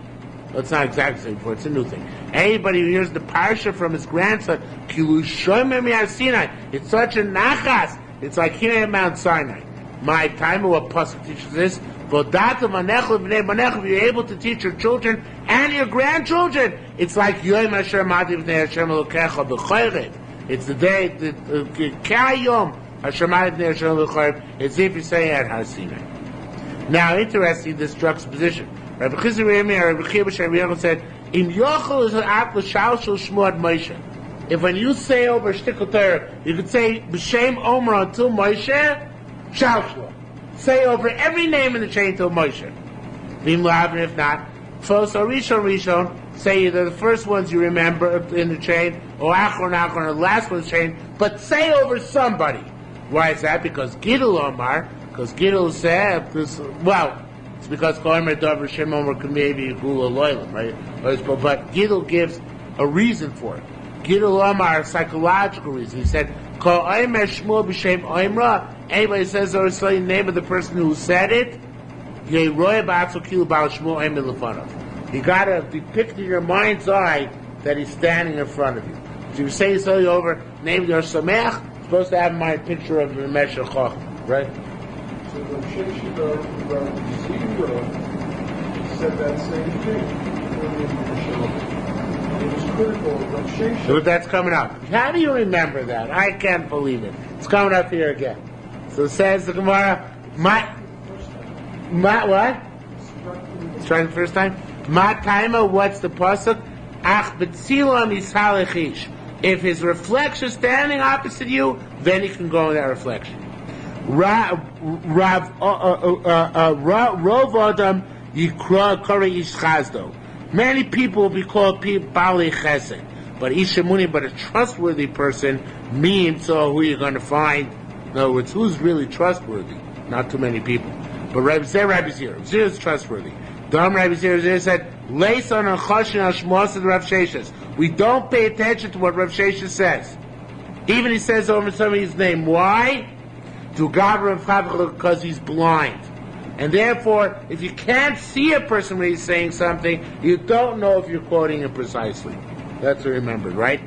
Well, it's not exactly the same before, it's a new thing. Anybody who hears the parsha from his grandson, Kilu Shomer Mi'ar Sinai, it's such a nachas, it's like here at Mount Sinai. My time, what Pasuk teaches this, Vodatum Manechu B'nei Manechu, if you're able to teach your children and your grandchildren, it's like Yom Asher Madi B'nei Hashem Elokecha B'chorev. It's the day, the Kayom, Asher Madi B'nei Hashem Elokecha, it's if you're saying at Har Sinai. Now, interesting, this juxtaposition. Rabbi Chizri Remi, Rabbi Chia B'Shem said, Im Yochel is an at l'shalshel shmuad Moshe. If when you say over Shtikl Torah, you could say B'Shem Omer until Moshe, Shalshel. Say over every name in the chain till Moshe. V'im l'avin, if not, so Rishon, say either the first ones you remember in the chain, or Achron, or the last one's chain, but say over somebody. Why is that? Because Gidul Omar, because Gidul said, it's because Koimer Dover Shem Omer maybe Gula Loylam, right? But Gidul gives a reason for it. Gidul Omar, a psychological reason. He said, Koimer Shmuel B'Shem Oimra, anybody says or say the name of the person who said it, you got to depict in your mind's eye that he's standing in front of you. So you say so over, name your Sameach, supposed to have my picture of the Meshach Chacham, right? So the Sheshida said that same thing. It was critical of Sheshida. So that's coming up. How do you remember that? I can't believe it. It's coming up here again. So it says the Gemara, what? Let's try the first time. Ma taima, what's the pasuk? Ach betzilam yishalechish. If his reflection is standing opposite you, then he can go in that reflection. Rov adam yikra kari ish chazdo. Many people will be called Bali Chesed, but Ishamuni, but a trustworthy person means who you're going to find. In other words, who's really trustworthy? Not too many people. But Rabbi Zera is trustworthy. Dom Rabbi Zera said, "Leison and Choshin al Shmos Rav Sheshes." We don't pay attention to what Rav Sheshes says. Even he says over somebody's name. Why? To Gavra because he's blind. And therefore, if you can't see a person when he's saying something, you don't know if you're quoting it precisely. That's to remember, right?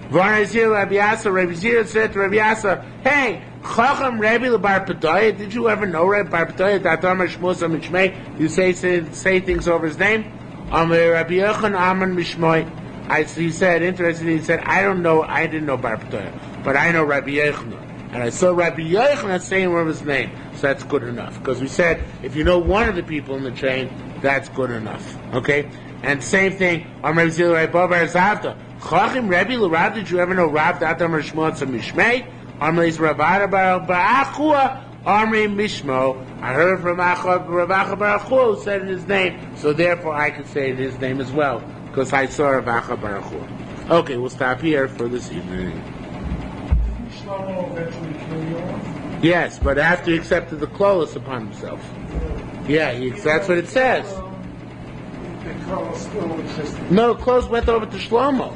Rabbi Zira said to Rabbi Yasa, "Hey, Chacham Rebbe Bar Padaya, did you ever know Rebbe Bar Padaya? Datamar Shmusa Mishmei, you say things over his name? Amar Rabbi Yochan Amar Mishmei." He said, interestingly, he said, I didn't know Bar Padaya, but I know Rabbi Yochanan. And I saw Rabbi Yochanan saying over his name, so that's good enough. Because we said, if you know one of the people in the chain, that's good enough. Okay? And same thing, Amar Zil Rabbi Babar Zavta. Chachim Rebbe L'Rav, did you ever know Rav Datamar Shmusa Mishmei? Amar Rabbi Barachua, Amri Mishmo. I heard from Rav Barachua who said in his name, so therefore I can say in his name as well, because I saw Rav Barachua. Okay, we'll stop here for this evening. Shlomo eventually kill you off? Yes, but after he accepted the klolos upon himself. Yeah, that's what it says. clothes still existed. No, the clothes went over to Shlomo.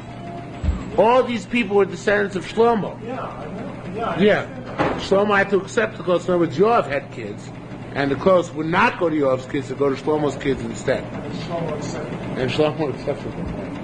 All these people were descendants of Shlomo. Yeah, I know. Yeah. I Yeah. understand that. Shlomo had to accept the clothes. In other words, Yoav had kids, and the clothes would not go to Yoav's kids, to go to Shlomo's kids instead. And Shlomo accepted. And Shlomo accepted them.